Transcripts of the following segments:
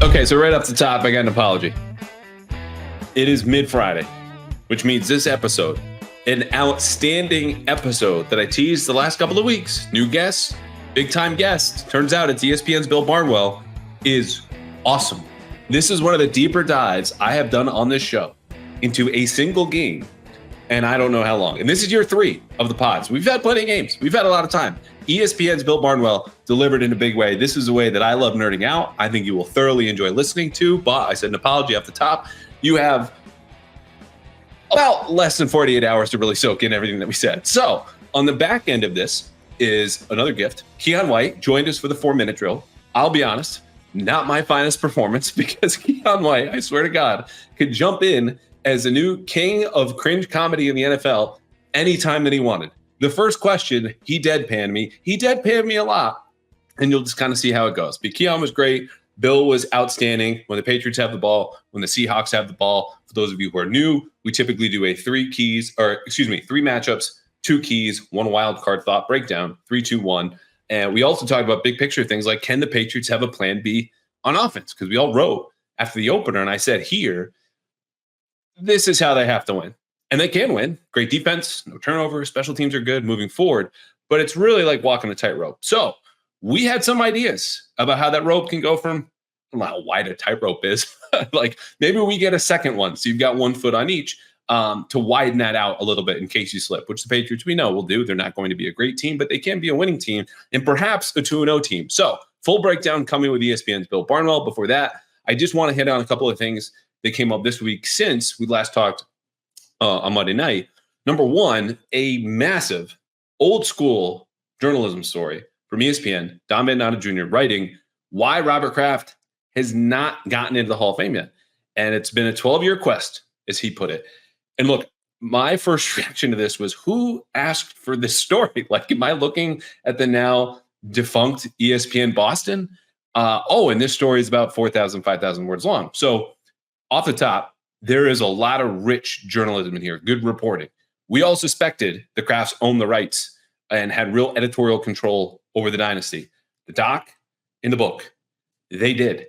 Okay, so right off the top, I got an apology. It is mid-Friday, which means this episode, an outstanding episode that I teased the last couple of weeks. New guests, big-time guest. Turns out it's ESPN's Bill Barnwell, is awesome. This is one of the deeper dives I have done on this show into a single game, and I don't know how long. And this is year 3 of the pods. We've had plenty of games. We've had a lot of time. ESPN's Bill Barnwell delivered in a big way. This is a way that I love nerding out. I think you will thoroughly enjoy listening to, but I said an apology off the top. You have about less than 48 hours to really soak in everything that we said. So on the back end of this is another gift. Keion White joined us for the 4-minute drill. I'll be honest, not my finest performance because Keion White, I swear to God, could jump in as the new king of cringe comedy in the NFL anytime that he wanted. The first question, he deadpanned me. He deadpanned me a lot, and you'll just kind of see how it goes. But Keion was great. Bill was outstanding. When the Patriots have the ball, when the Seahawks have the ball, for those of you who are new, we typically do a 3 matchups, 2 keys, 1 wild card thought breakdown, 3, 2, 1. And we also talked about big picture things like, can the Patriots have a plan B on offense? Because we all wrote after the opener, and I said here, this is how they have to win. And they can win. Great defense, no turnovers, special teams are good moving forward. But it's really like walking a tightrope. So we had some ideas about how that rope can go from, I don't know how wide a tightrope is. Like maybe we get a second one. So you've got 1 foot on each to widen that out a little bit in case you slip, which the Patriots we know will do. They're not going to be a great team, but they can be a winning team and perhaps a 2-0 team. So full breakdown coming with ESPN's Bill Barnwell. Before that, I just want to hit on a couple of things that came up this week since we last talked on Monday night. Number one, a massive old school journalism story from ESPN, Don Bendana Jr. writing why Robert Kraft has not gotten into the Hall of Fame yet. And it's been a 12-year quest, as he put it. And look, my first reaction to this was, who asked for this story? Like, am I looking at the now defunct ESPN Boston? And this story is about 4,000, 5,000 words long. So off the top, there is a lot of rich journalism in here, good reporting. We all suspected the Krafts owned the rights and had real editorial control over the dynasty. The doc in the book, they did.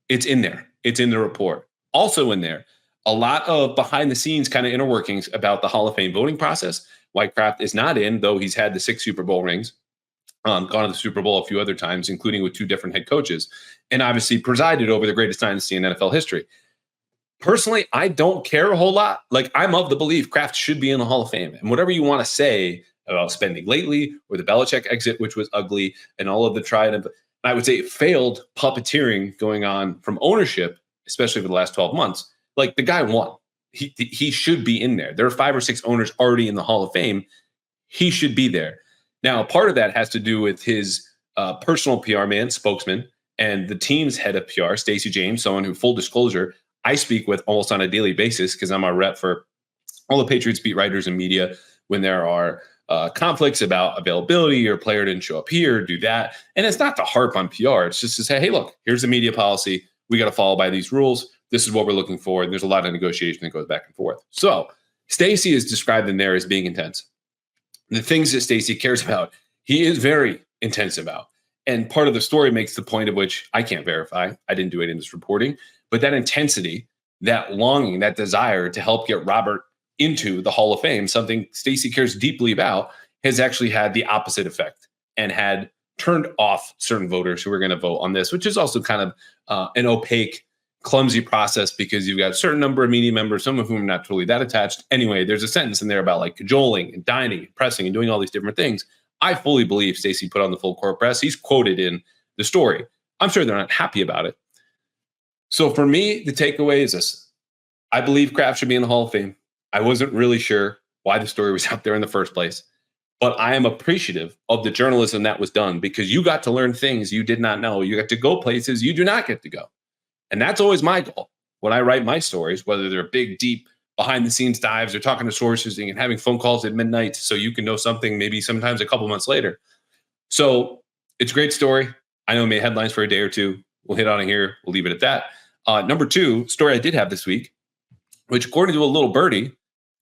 It's in there. It's in the report. Also in there, a lot of behind the scenes kind of inner workings about the Hall of Fame voting process. Why Kraft is not in, though he's had the 6 Super Bowl rings, gone to the Super Bowl a few other times, including with 2 different head coaches, and obviously presided over the greatest dynasty in NFL history. Personally, I don't care a whole lot. Like, I'm of the belief Kraft should be in the Hall of Fame. And whatever you want to say about spending lately or the Belichick exit, which was ugly, and all of the tried and I would say failed puppeteering going on from ownership, especially for the last 12 months, like the guy won. He should be in there. There are 5 or 6 owners already in the Hall of Fame. He should be there. Now, part of that has to do with his personal PR man, spokesman, and the team's head of PR, Stacey James, someone who, full disclosure, I speak with almost on a daily basis because I'm a rep for all the Patriots beat writers and media when there are conflicts about availability or player didn't show up here, do that. And it's not to harp on PR. It's just to say, hey, look, here's the media policy. We got to follow by these rules. This is what we're looking for. And there's a lot of negotiation that goes back and forth. So Stacey is described in there as being intense. The things that Stacey cares about, he is very intense about. And part of the story makes the point of which I can't verify. I didn't do it in this reporting. But that intensity, that longing, that desire to help get Robert into the Hall of Fame, something Stacey cares deeply about, has actually had the opposite effect and had turned off certain voters who are going to vote on this, which is also kind of an opaque, clumsy process because you've got a certain number of media members, some of whom are not totally that attached. Anyway, there's a sentence in there about like cajoling and dining and pressing and doing all these different things. I fully believe Stacey put on the full court press. He's quoted in the story. I'm sure they're not happy about it. So for me, the takeaway is this. I believe Kraft should be in the Hall of Fame. I wasn't really sure why the story was out there in the first place, but I am appreciative of the journalism that was done because you got to learn things you did not know. You got to go places you do not get to go. And that's always my goal when I write my stories, whether they're big, deep, behind-the-scenes dives or talking to sources and having phone calls at midnight so you can know something maybe sometimes a couple months later. So it's a great story. I know it made headlines for a day or two. We'll hit on it here. We'll leave it at that. Number 2, story I did have this week, which according to a little birdie,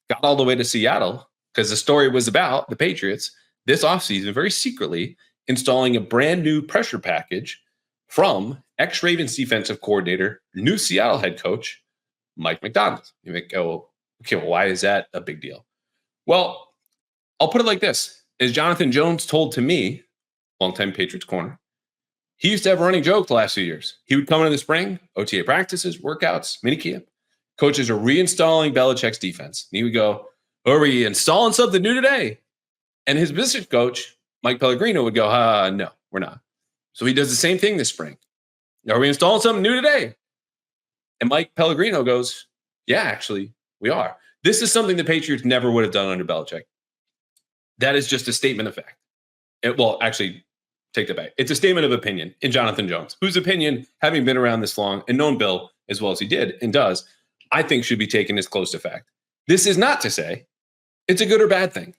got all the way to Seattle because the story was about the Patriots this offseason very secretly installing a brand new pressure package from ex-Ravens defensive coordinator, new Seattle head coach, Mike Macdonald. You may go, okay, well, why is that a big deal? Well, I'll put it like this. As Jonathan Jones told to me, longtime Patriots corner, he used to have a running joke the last few years. He would come into the spring, OTA practices, workouts, minicamp. Coaches are reinstalling Belichick's defense. And he would go, are we installing something new today? And his business coach, Mike Pellegrino, would go, no, we're not. So he does the same thing this spring. Are we installing something new today? And Mike Pellegrino goes, yeah, actually, we are. This is something the Patriots never would have done under Belichick. That is just a statement of fact. Actually, take that back. It's a statement of opinion in Jonathan Jones, whose opinion, having been around this long and known Bill as well as he did and does, I think should be taken as close to fact. This is not to say it's a good or bad thing.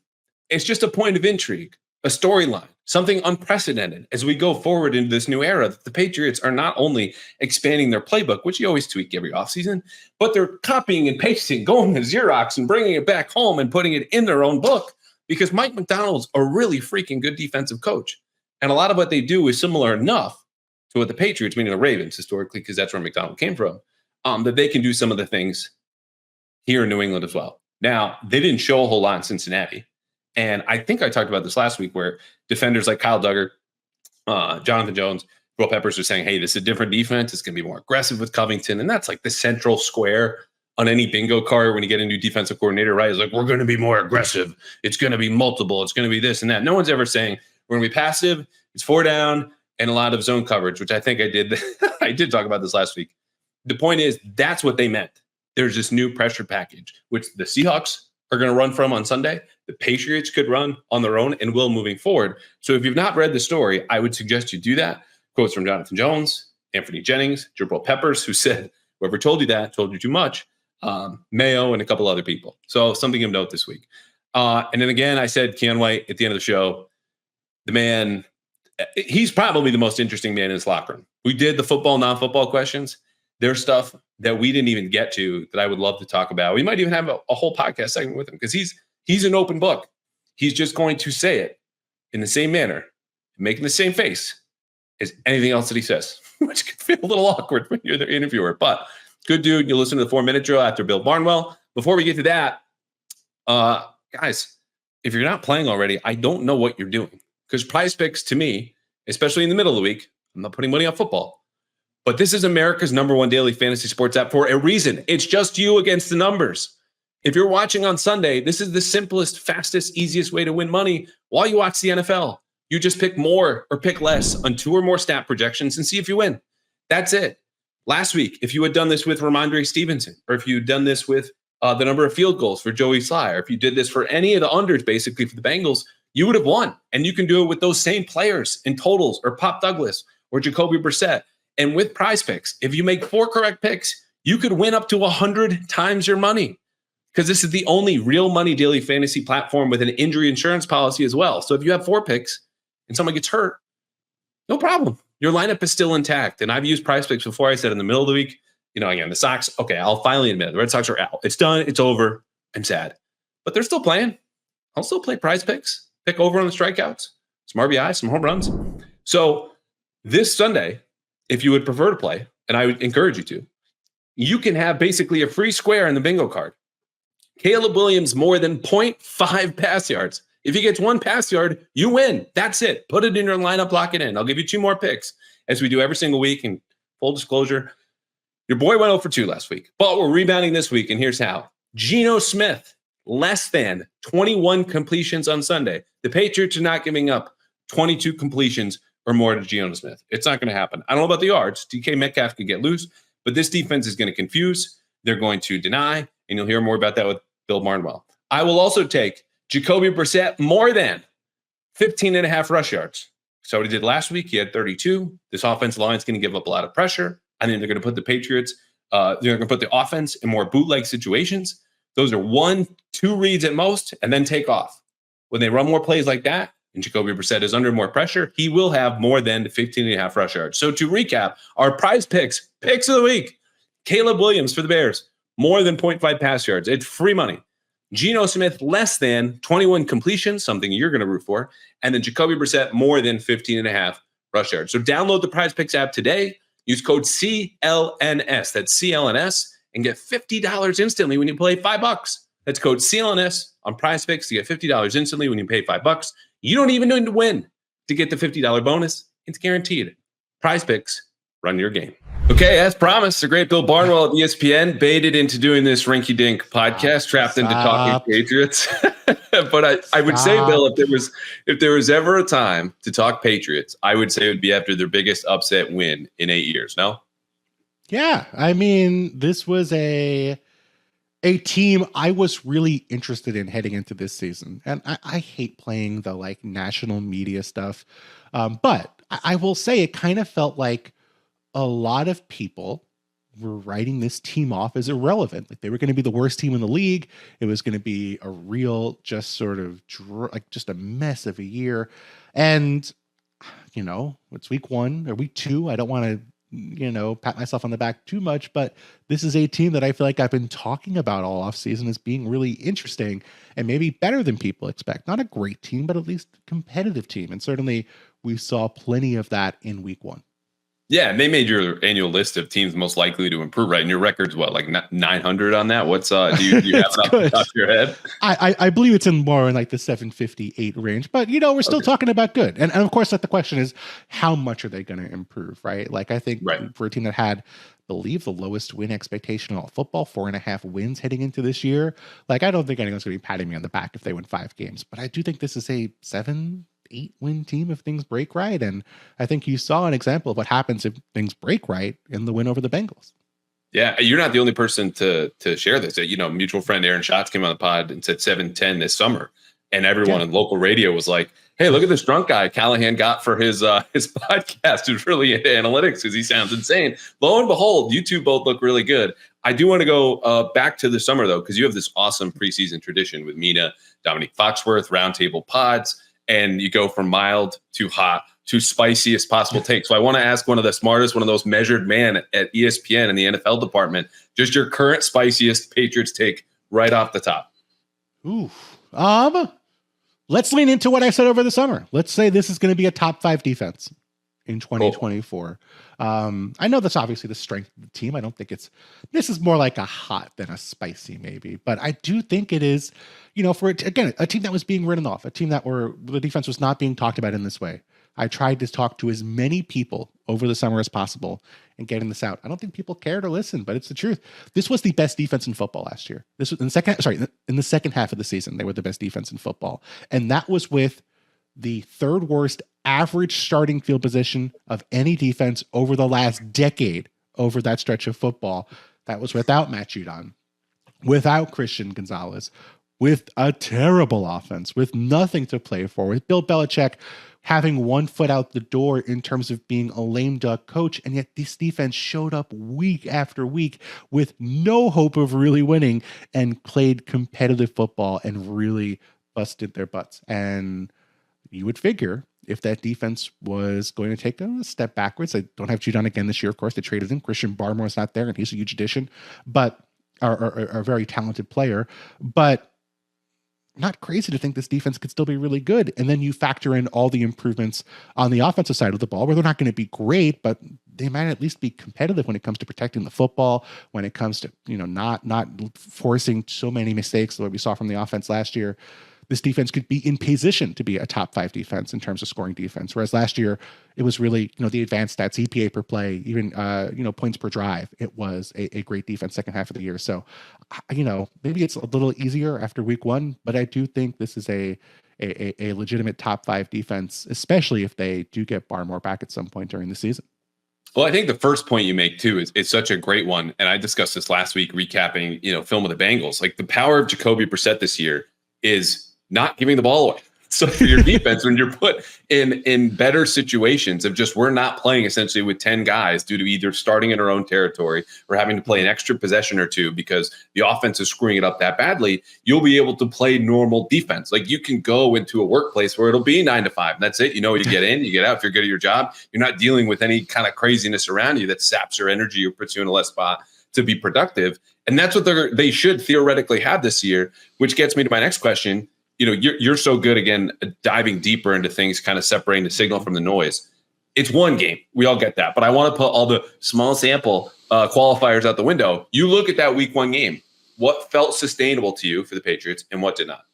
It's just a point of intrigue, a storyline, something unprecedented as we go forward into this new era that the Patriots are not only expanding their playbook, which you always tweak every offseason, but they're copying and pasting, going to Xerox and bringing it back home and putting it in their own book because Mike Macdonald's a really freaking good defensive coach. And a lot of what they do is similar enough to what the Patriots, meaning the Ravens historically, because that's where Macdonald came from, that they can do some of the things here in New England as well. Now, they didn't show a whole lot in Cincinnati. And I think I talked about this last week where defenders like Kyle Duggar, Jonathan Jones, Will Peppers are saying, hey, this is a different defense. It's going to be more aggressive with Covington. And that's like the central square on any bingo card when you get a new defensive coordinator, right? It's like, we're going to be more aggressive. It's going to be multiple. It's going to be this and that. No one's ever saying we're going to be passive. It's 4 down and a lot of zone coverage, which I think I did. I did talk about this last week. The point is, that's what they meant. There's this new pressure package, which the Seahawks are going to run from on Sunday. The Patriots could run on their own and will moving forward. So if you've not read the story, I would suggest you do that. Quotes from Jonathan Jones, Anthony Jennings, Jabril Peppers, who said, whoever told you that told you too much, Mayo, and a couple other people. So something of note this week. And then again, I said Keion White at the end of the show, the man, he's probably the most interesting man in his locker room. We did the football, non-football questions. There's stuff that we didn't even get to that I would love to talk about. We might even have a whole podcast segment with him because he's an open book. He's just going to say it in the same manner, making the same face as anything else that he says, which can feel a little awkward when you're the interviewer. But good dude. You listen to the 4-minute drill after Bill Barnwell. Before we get to that, guys, if you're not playing already, I don't know what you're doing because Prize Picks to me, especially in the middle of the week, I'm not putting money on football. But this is America's #1 daily fantasy sports app for a reason. It's just you against the numbers. If you're watching on Sunday, this is the simplest, fastest, easiest way to win money while you watch the NFL. You just pick more or pick less on 2 or more stat projections and see if you win. That's it. Last week, if you had done this with Ramondre Stevenson, or if you had done this with the number of field goals for Joey Sly, or if you did this for any of the unders, basically for the Bengals, you would have won. And you can do it with those same players in totals, or Pop Douglas, or Jacoby Brissett. And with Prize Picks, if you make 4 correct picks, you could win up to 100 times your money because this is the only real money daily fantasy platform with an injury insurance policy as well. So if you have 4 picks and someone gets hurt, no problem. Your lineup is still intact. And I've used Prize Picks before. I said in the middle of the week, again, the Sox, okay, I'll finally admit it. The Red Sox are out. It's done. It's over. I'm sad. But they're still playing. I'll still play Prize Picks. Pick over on the strikeouts, some RBI, some home runs. So this Sunday, if you would prefer to play, and I would encourage you to, you can have basically a free square in the bingo card. Caleb Williams more than 0.5 pass yards. If he gets 1 pass yard, you win. That's it. Put it in your lineup, lock it in. I'll give you 2 more picks as we do every single week. And full disclosure, your boy went 0 for 2 last week, but we're rebounding this week, and here's how. Geno Smith, less than 21 completions on Sunday. The Patriots are not giving up 22 completions or more to Geno Smith. It's not going to happen. I don't know about the yards. DK Metcalf could get loose, but this defense is going to confuse. They're going to deny, and you'll hear more about that with Bill Barnwell. I will also take Jacoby Brissett more than 15.5 rush yards. So what he did last week, he had 32. This offensive line is going to give up a lot of pressure. I think they're going to put the Patriots, they're going to put the offense in more bootleg situations. Those are 1-2 reads at most, and then take off. When they run more plays like that, and Jacoby Brissett is under more pressure, he will have more than 15.5 rush yards. So to recap, our Prize Picks of the week, Caleb Williams for the Bears, more than 0.5 pass yards. It's free money. Geno Smith, less than 21 completions, something you're going to root for. And then Jacoby Brissett, more than 15.5 rush yards. So download the Prize Picks app today. Use code CLNS. That's CLNS and get $50 instantly when you play $5. That's code CLNS on PrizePicks to get $50 instantly when you pay $5. You don't even need to win to get the $50 bonus. It's guaranteed. PrizePicks, run your game. Okay, as promised, the great Bill Barnwell at ESPN baited into doing this rinky-dink podcast, trapped into talking Patriots. But I would say, Bill, if there was ever a time to talk Patriots, I would say it would be after their biggest upset win in 8 years. No? Yeah, I mean, this was a team I was really interested in heading into this season. And I hate playing the like national media stuff. But I will say it kind of felt like a lot of people were writing this team off as irrelevant. Like they were going to be the worst team in the league. It was going to be a real, just sort of just a mess of a year. And, you know, it's week 1 or week 2. I don't want to, you know, pat myself on the back too much, but this is a team that I feel like I've been talking about all offseason as being really interesting and maybe better than people expect. Not a great team, but at least a competitive team. And certainly we saw plenty of that in week 1. Yeah, and they made your annual list of teams most likely to improve, right? And your record's what, like 900 on that? What's do you have it off the top of your head? I believe it's more in like the 758 range, but you know, we're still talking about good. And of course, like the question is, how much are they going to improve, right? Like I think for a team that had, believe the lowest win expectation in all football, 4.5 wins heading into this year. Like I don't think anyone's going to be patting me on the back if they win 5 games, but I do think this is a 7-8 win team if things break right. And I think you saw an example of what happens if things break right in the win over the Bengals. Yeah, you're not the only person to share this. You know, mutual friend Aaron Schatz came on the pod and said 7-10 this summer. And everyone in local radio was like, hey, look at this drunk guy Callahan got for his podcast, who's really into analytics because he sounds insane. Lo and behold, you two both look really good. I do want to go back to the summer, though, because you have this awesome preseason tradition with Mina, Dominique Foxworth, roundtable pods. And you go from mild to hot to spiciest possible take. So I want to ask one of the smartest, one of those measured man at ESPN in the NFL department, just your current spiciest Patriots take right off the top. Ooh, let's lean into what I said over the summer. Let's say this is going to be a top 5 defense in 2024. I know that's obviously the strength of the team. I don't think this is more like a hot than a spicy maybe, but I do think it is, you know, for again, a team that was being written off, a team that the defense was not being talked about in this way. I tried to talk to as many people over the summer as possible and getting this out. I don't think people care to listen, but it's the truth. This was the best defense in football last year. This was in the second half of the season, they were the best defense in football. And that was with the 3rd worst average starting field position of any defense over the last decade over that stretch of football. That was without Matt Judon, without Christian Gonzalez, with a terrible offense, with nothing to play for, with Bill Belichick having one foot out the door in terms of being a lame duck coach. And yet this defense showed up week after week with no hope of really winning and played competitive football and really busted their butts. And you would figure if that defense was going to take a step backwards, they don't have Judon again this year. Of course, they traded him. Christian Barmore is not there, and he's a huge addition, but a very talented player. But not crazy to think this defense could still be really good. And then you factor in all the improvements on the offensive side of the ball, where they're not going to be great, but they might at least be competitive when it comes to protecting the football, when it comes to, you know, not forcing so many mistakes that we saw from the offense last year. This defense could be in position to be a top 5 defense in terms of scoring defense. Whereas last year it was really, you know, the advanced stats, EPA per play, even, you know, points per drive. It was a great defense second half of the year. So, you know, maybe it's a little easier after week 1, but I do think this is a legitimate top 5 defense, especially if they do get Barmore back at some point during the season. Well, I think the first point you make too is such a great one. And I discussed this last week, recapping, you know, film of the Bengals. Like the power of Jacoby Brissett this year is not giving the ball away. So for your defense, when you're put in better situations of just, we're not playing essentially with 10 guys due to either starting in our own territory or having to play an extra possession or two because the offense is screwing it up that badly, you'll be able to play normal defense. Like you can go into a workplace where it'll be 9 to 5. That's it. You know, you get in, you get out. If you're good at your job, you're not dealing with any kind of craziness around you that saps your energy or puts you in a less spot to be productive. And that's what they should theoretically have this year, which gets me to my next question. You know, you're so good, again, diving deeper into things, kind of separating the signal from the noise. It's one game. We all get that. But I want to put all the small sample qualifiers out the window. You look at that week 1 game. What felt sustainable to you for the Patriots and what did not?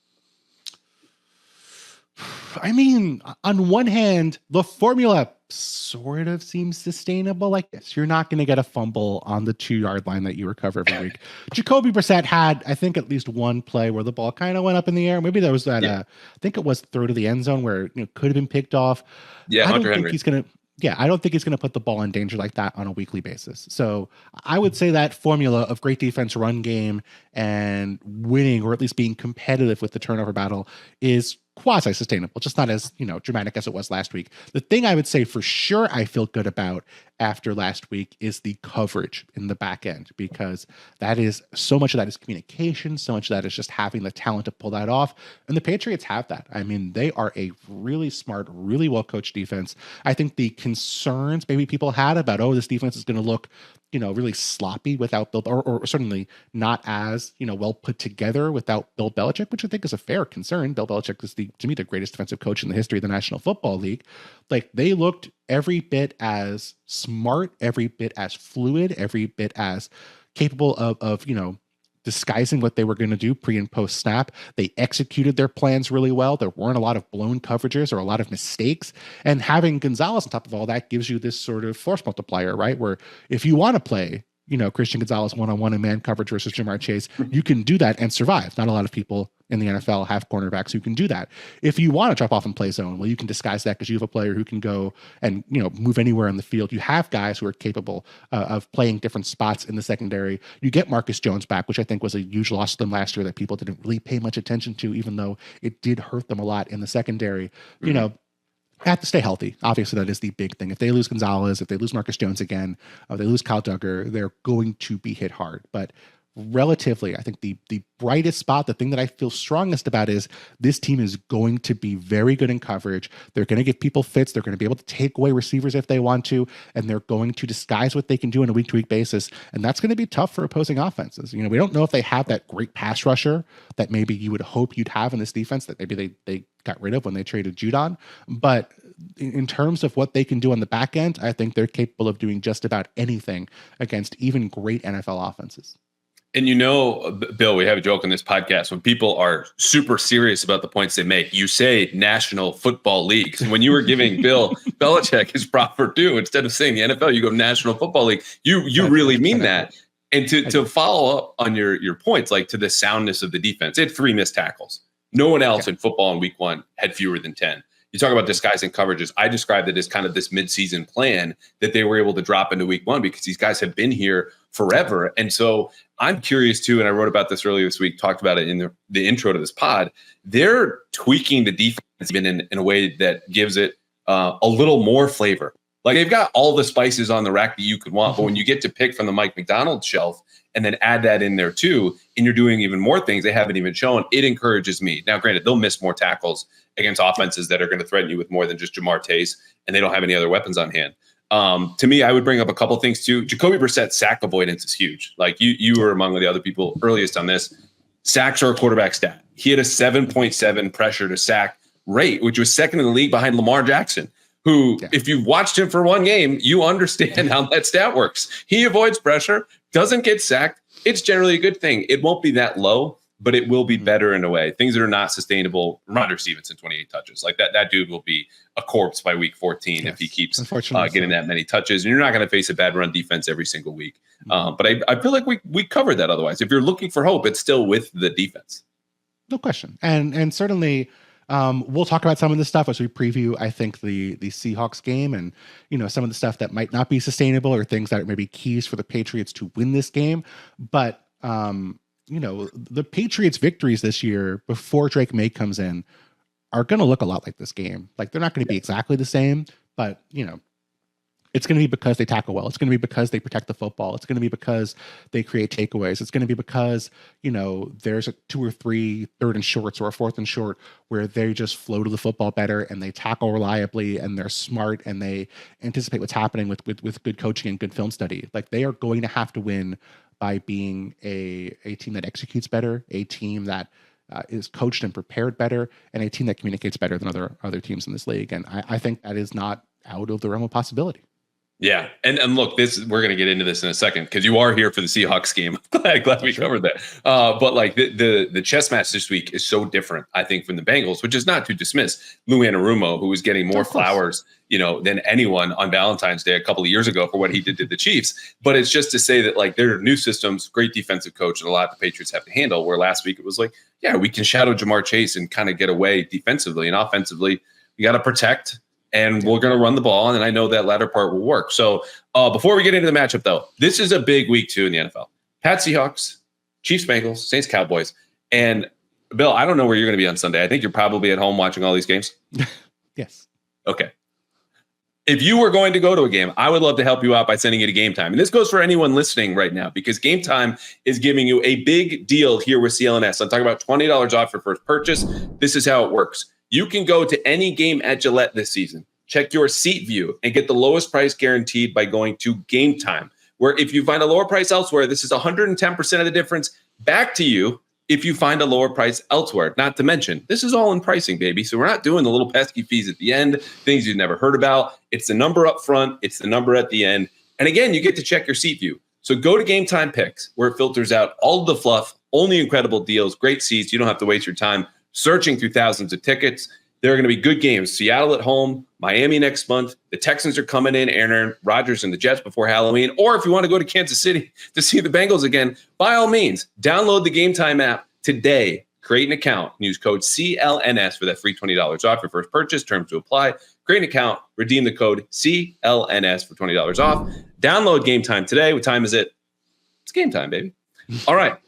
I mean, on one hand, the formula sort of seems sustainable. Like this, you're not going to get a fumble on the 2-yard line that you recover every week. Jacoby Brissett had, I think, at least one play where the ball kind of went up in the air. Maybe there was that. I think it was throw to the end zone where it could have been picked off. Yeah, I don't think he's going to. Yeah, I don't think he's going to put the ball in danger like that on a weekly basis. So I would say that formula of great defense, run game, and winning, or at least being competitive with the turnover battle, is quasi-sustainable, just not as dramatic as it was last week. The thing I would say for sure I feel good about after last week is the coverage in the back end, because that is so much of that is communication, so much of that is just having the talent to pull that off. And the Patriots have that. I mean, they are a really smart, really well-coached defense. I think the concerns maybe people had about, this defense is going to look really sloppy without Bill, or certainly not as, well put together without Bill Belichick, which I think is a fair concern. Bill Belichick is to me, the greatest defensive coach in the history of the National Football League. Like, they looked every bit as smart, every bit as fluid, every bit as capable of disguising what they were going to do pre and post snap. They executed their plans really well. There weren't a lot of blown coverages or a lot of mistakes. And having Gonzalez on top of all that gives you this sort of force multiplier, right? Where if you want to play, Christian Gonzalez one-on-one in man coverage versus Jamar Chase, you can do that and survive. Not a lot of people in the NFL have cornerbacks who can do that. If you want to drop off and play zone, well, you can disguise that because you have a player who can go and move anywhere on the field. You have guys who are capable of playing different spots in the secondary. You get Marcus Jones back, which I think was a huge loss to them last year that people didn't really pay much attention to, even though it did hurt them a lot in the secondary. Have to stay healthy. Obviously, that is the big thing. If they lose Gonzalez, if they lose Marcus Jones again, if they lose Kyle Duggar, they're going to be hit hard. But relatively, I think the brightest spot, the thing that I feel strongest about is this team is going to be very good in coverage. They're going to give people fits. They're going to be able to take away receivers if they want to, and they're going to disguise what they can do on a week-to-week basis. And that's going to be tough for opposing offenses. We don't know if they have that great pass rusher that maybe you would hope you'd have in this defense that maybe they got rid of when they traded Judon. But in terms of what they can do on the back end, I think they're capable of doing just about anything against even great NFL offenses. And Bill, we have a joke on this podcast. When people are super serious about the points they make, you say National Football League. And when you were giving Bill Belichick his proper due, instead of saying the NFL, you go National Football League. You really mean that. And to follow up on your points, like to the soundness of the defense, it had 3 missed tackles. No one else in football in week 1 had fewer than 10. You talk about disguising coverages. I described it as kind of this midseason plan that they were able to drop into week 1 because these guys have been here forever. And so I'm curious too, and I wrote about this earlier this week, talked about it in the intro to this pod. They're tweaking the defense even in a way that gives it a little more flavor. Like, they've got all the spices on the rack that you could want, but when you get to pick from the Mike McDonald shelf and then add that in there too, and you're doing even more things they haven't even shown, it encourages me. Now, granted, they'll miss more tackles against offenses that are going to threaten you with more than just Jamar Chase, and they don't have any other weapons on hand. To me, I would bring up a couple things too. Jacoby Brissett's sack avoidance is huge. Like, you were among the other people earliest on this. Sacks are a quarterback stat. He had a 7.7 pressure to sack rate, which was second in the league behind Lamar Jackson, who, if you've watched him for one game, you understand how that stat works. He avoids pressure, doesn't get sacked. It's generally a good thing. It won't be that low, but it will be better in a way. Things that are not sustainable. Ramondre Stevenson, 28 touches. Like, that dude will be a corpse by week 14 if he keeps getting that many touches. And you're not going to face a bad run defense every single week. But I feel like we covered that otherwise. If you're looking for hope, it's still with the defense. No question. And certainly we'll talk about some of this stuff as we preview, I think, the Seahawks game and, some of the stuff that might not be sustainable or things that are maybe keys for the Patriots to win this game. But, the Patriots' victories this year before Drake May comes in are going to look a lot like this game. Like, they're not going to be exactly the same, but, it's going to be because they tackle well. It's going to be because they protect the football. It's going to be because they create takeaways. It's going to be because, there's a 2 or 3 third and shorts or a fourth and short where they just flow to the football better and they tackle reliably and they're smart and they anticipate what's happening with good coaching and good film study. Like, they are going to have to win by being a team that executes better, a team that is coached and prepared better, and a team that communicates better than other teams in this league. And I think that is not out of the realm of possibility. Yeah. And look, we're going to get into this in a second because you are here for the Seahawks game. glad we covered that. But like the chess match this week is so different, I think, from the Bengals, which is not to dismiss Lou Anarumo, who was getting more flowers, than anyone on Valentine's Day a couple of years ago for what he did to the Chiefs. But it's just to say that like there are new systems, great defensive coach, and a lot the Patriots have to handle, where last week it was like, yeah, we can shadow Jamar Chase and kind of get away defensively, and offensively, you got to protect. And we're going to run the ball, and I know that latter part will work. So before we get into the matchup, though, this is a big week, too, in the NFL. Pats-Seahawks, Chiefs-Bengals, Saints-Cowboys. And, Bill, I don't know where you're going to be on Sunday. I think you're probably at home watching all these games. Yes. Okay. If you were going to go to a game, I would love to help you out by sending you to Game Time. And this goes for anyone listening right now, because Game Time is giving you a big deal here with CLNS. I'm talking about $20 off your first purchase. This is how it works. You can go to any game at Gillette this season, check your seat view, and get the lowest price guaranteed by going to Game Time, where if you find a lower price elsewhere, this is 110% of the difference back to you if you find a lower price elsewhere. Not to mention, this is all in pricing, baby. So we're not doing the little pesky fees at the end, things you've never heard about. It's the number up front. It's the number at the end. And again, you get to check your seat view. So go to Game Time Picks, where it filters out all of the fluff, only incredible deals, great seats. You don't have to waste your time searching through thousands of tickets. There are going to be good games. Seattle at home, Miami next month. The Texans are coming in, Aaron Rodgers and the Jets before Halloween. Or if you want to go to Kansas City to see the Bengals again, by all means, download the Game Time app today. Create an account. Use code CLNS for that free $20 off your first purchase. Terms to apply. Create an account. Redeem the code CLNS for $20 off. Download Game Time today. What time is it? It's game time, baby. All right.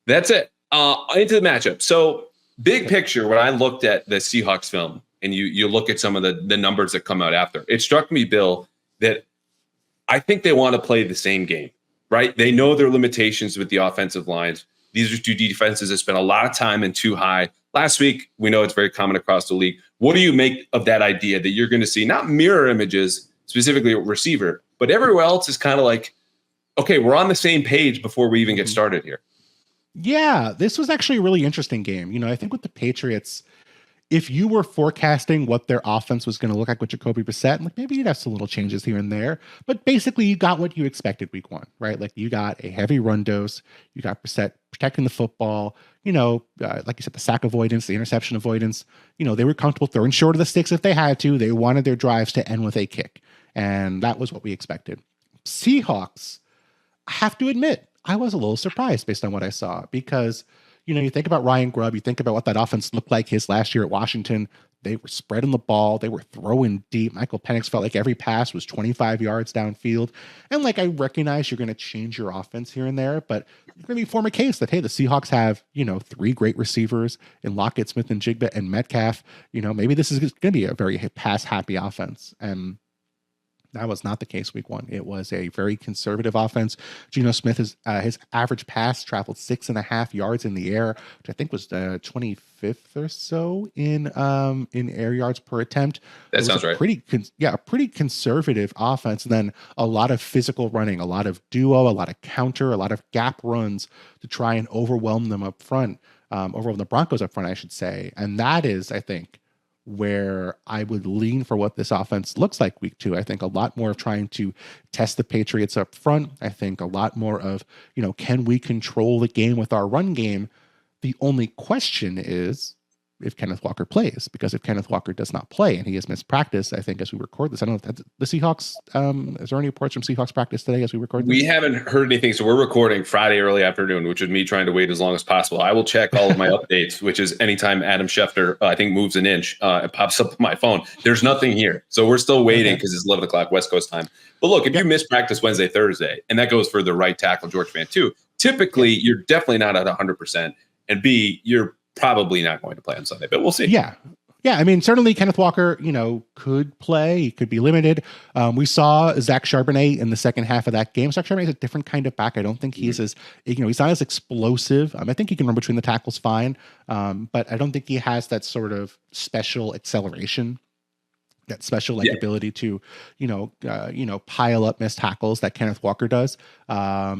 That's it. Into the matchup. So, big picture, when I looked at the Seahawks film and you look at some of the numbers that come out after, it struck me, Bill, that I think they want to play the same game, right? They know their limitations with the offensive lines. These are two defenses that spend a lot of time in too high. Last week, we know it's very common across the league. What do you make of that idea that you're going to see not mirror images, specifically a receiver, but everywhere else is kind of like, okay, we're on the same page before we even get started here? Yeah, this was actually a really interesting game. I think with the Patriots, if you were forecasting what their offense was going to look like with Jacoby Brissett, like maybe you'd have some little changes here and there, but basically you got what you expected week one, right? Like you got a heavy run dose, you got Brissett protecting the football, like you said, the sack avoidance, the interception avoidance, they were comfortable throwing short of the sticks if they had to. They wanted their drives to end with a kick, and that was what we expected. Seahawks, I have to admit, I was a little surprised based on what I saw because, you think about Ryan Grubb, you think about what that offense looked like his last year at Washington. They were spreading the ball. They were throwing deep. Michael Penix felt like every pass was 25 yards downfield. And like, I recognize you're going to change your offense here and there, but you're going to form a case that, hey, the Seahawks have, three great receivers in Lockett, Smith, and Jigba and Metcalf. Maybe this is going to be a very pass-happy offense. And that was not the case week one. It was a very conservative offense. Geno Smith, his average pass traveled 6.5 yards in the air, which I think was the 25th or so in air yards per attempt. That sounds right. A pretty conservative offense. And then a lot of physical running, a lot of duo, a lot of counter, a lot of gap runs to try and overwhelm them up front, overwhelm the Broncos up front, I should say. And that is, I think, where I would lean for what this offense looks like week two. I think a lot more of trying to test the Patriots up front. I think a lot more of, can we control the game with our run game? The only question is if Kenneth Walker plays, because if Kenneth Walker does not play and he has missed practice, I think as we record this, I don't know if the Seahawks, is there any reports from Seahawks practice today as we record this? We haven't heard anything. So we're recording Friday early afternoon, which is me trying to wait as long as possible. I will check all of my updates, which is anytime Adam Schefter, I think, moves an inch, it pops up on my phone. There's nothing here. So we're still waiting because it's 11 o'clock West Coast time. But look, if you miss practice Wednesday, Thursday, and that goes for the right tackle, George Fant too, typically you're definitely not at 100%. And B, you're probably not going to play on Sunday, but we'll see. Yeah. I mean, certainly Kenneth Walker, could play. He could be limited. We saw Zach Charbonnet in the second half of that game. Zach Charbonnet is a different kind of back. I don't think he's as, he's not as explosive. I think he can run between the tackles fine, but I don't think he has that sort of special acceleration, that special ability to, pile up missed tackles that Kenneth Walker does.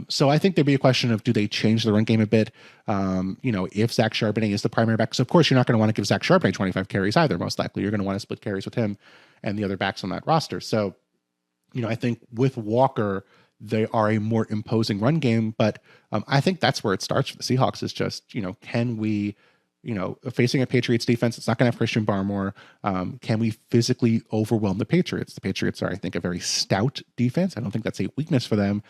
So I think there'd be a question of, do they change the run game a bit? If Zach Charbonnet is the primary back, because of course you're not going to want to give Zach Charbonnet 25 carries either. Most likely you're going to want to split carries with him and the other backs on that roster. So, I think with Walker, they are a more imposing run game, but I think that's where it starts for the Seahawks is just, can we, facing a Patriots defense, it's not going to have Christian Barmore. Can we physically overwhelm the Patriots? The Patriots are, I think, a very stout defense. I don't think that's a weakness for them,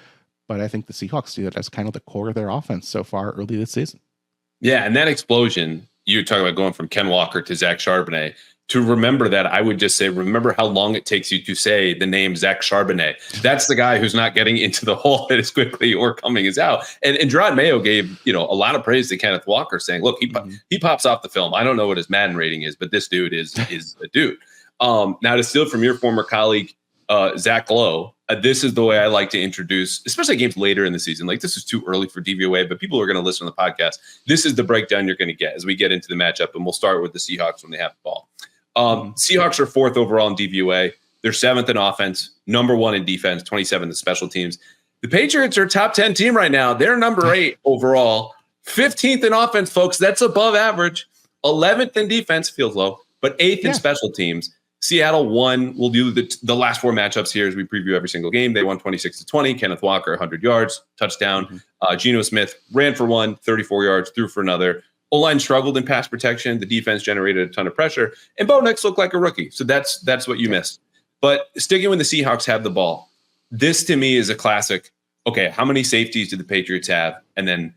but I think the Seahawks see that as kind of the core of their offense so far early this season. Yeah, and that explosion, you talk about going from Ken Walker to Zach Charbonnet. To remember that, I would just say, remember how long it takes you to say the name Zach Charbonnet. That's the guy who's not getting into the hole as quickly or coming as out. And Gerard Mayo gave, a lot of praise to Kenneth Walker, saying, look, he pops off the film. I don't know what his Madden rating is, but this dude is a dude. Now, to steal from your former colleague, Zach Lowe, this is the way I like to introduce, especially games later in the season. Like, this is too early for DVOA, but people are going to listen to the podcast. This is the breakdown you're going to get as we get into the matchup, and we'll start with the Seahawks when they have the ball. Seahawks are 4th overall in DVOA. They're 7th in offense, number 1 in defense, 27th in special teams. The Patriots are a top 10 team right now. They're number 8 overall, 15th in offense, folks. That's above average. 11th in defense, feels low, but 8th in special teams. Seattle won. We'll do the last 4 matchups here as we preview every single game. They won 26-20. Kenneth Walker, 100 yards, touchdown. Geno Smith ran for 1, 34 yards, threw for another. O-line struggled in pass protection. The defense generated a ton of pressure. And Bo Nix looked like a rookie. So that's what you missed. But sticking when the Seahawks have the ball, this to me is a classic. Okay, how many safeties do the Patriots have? And then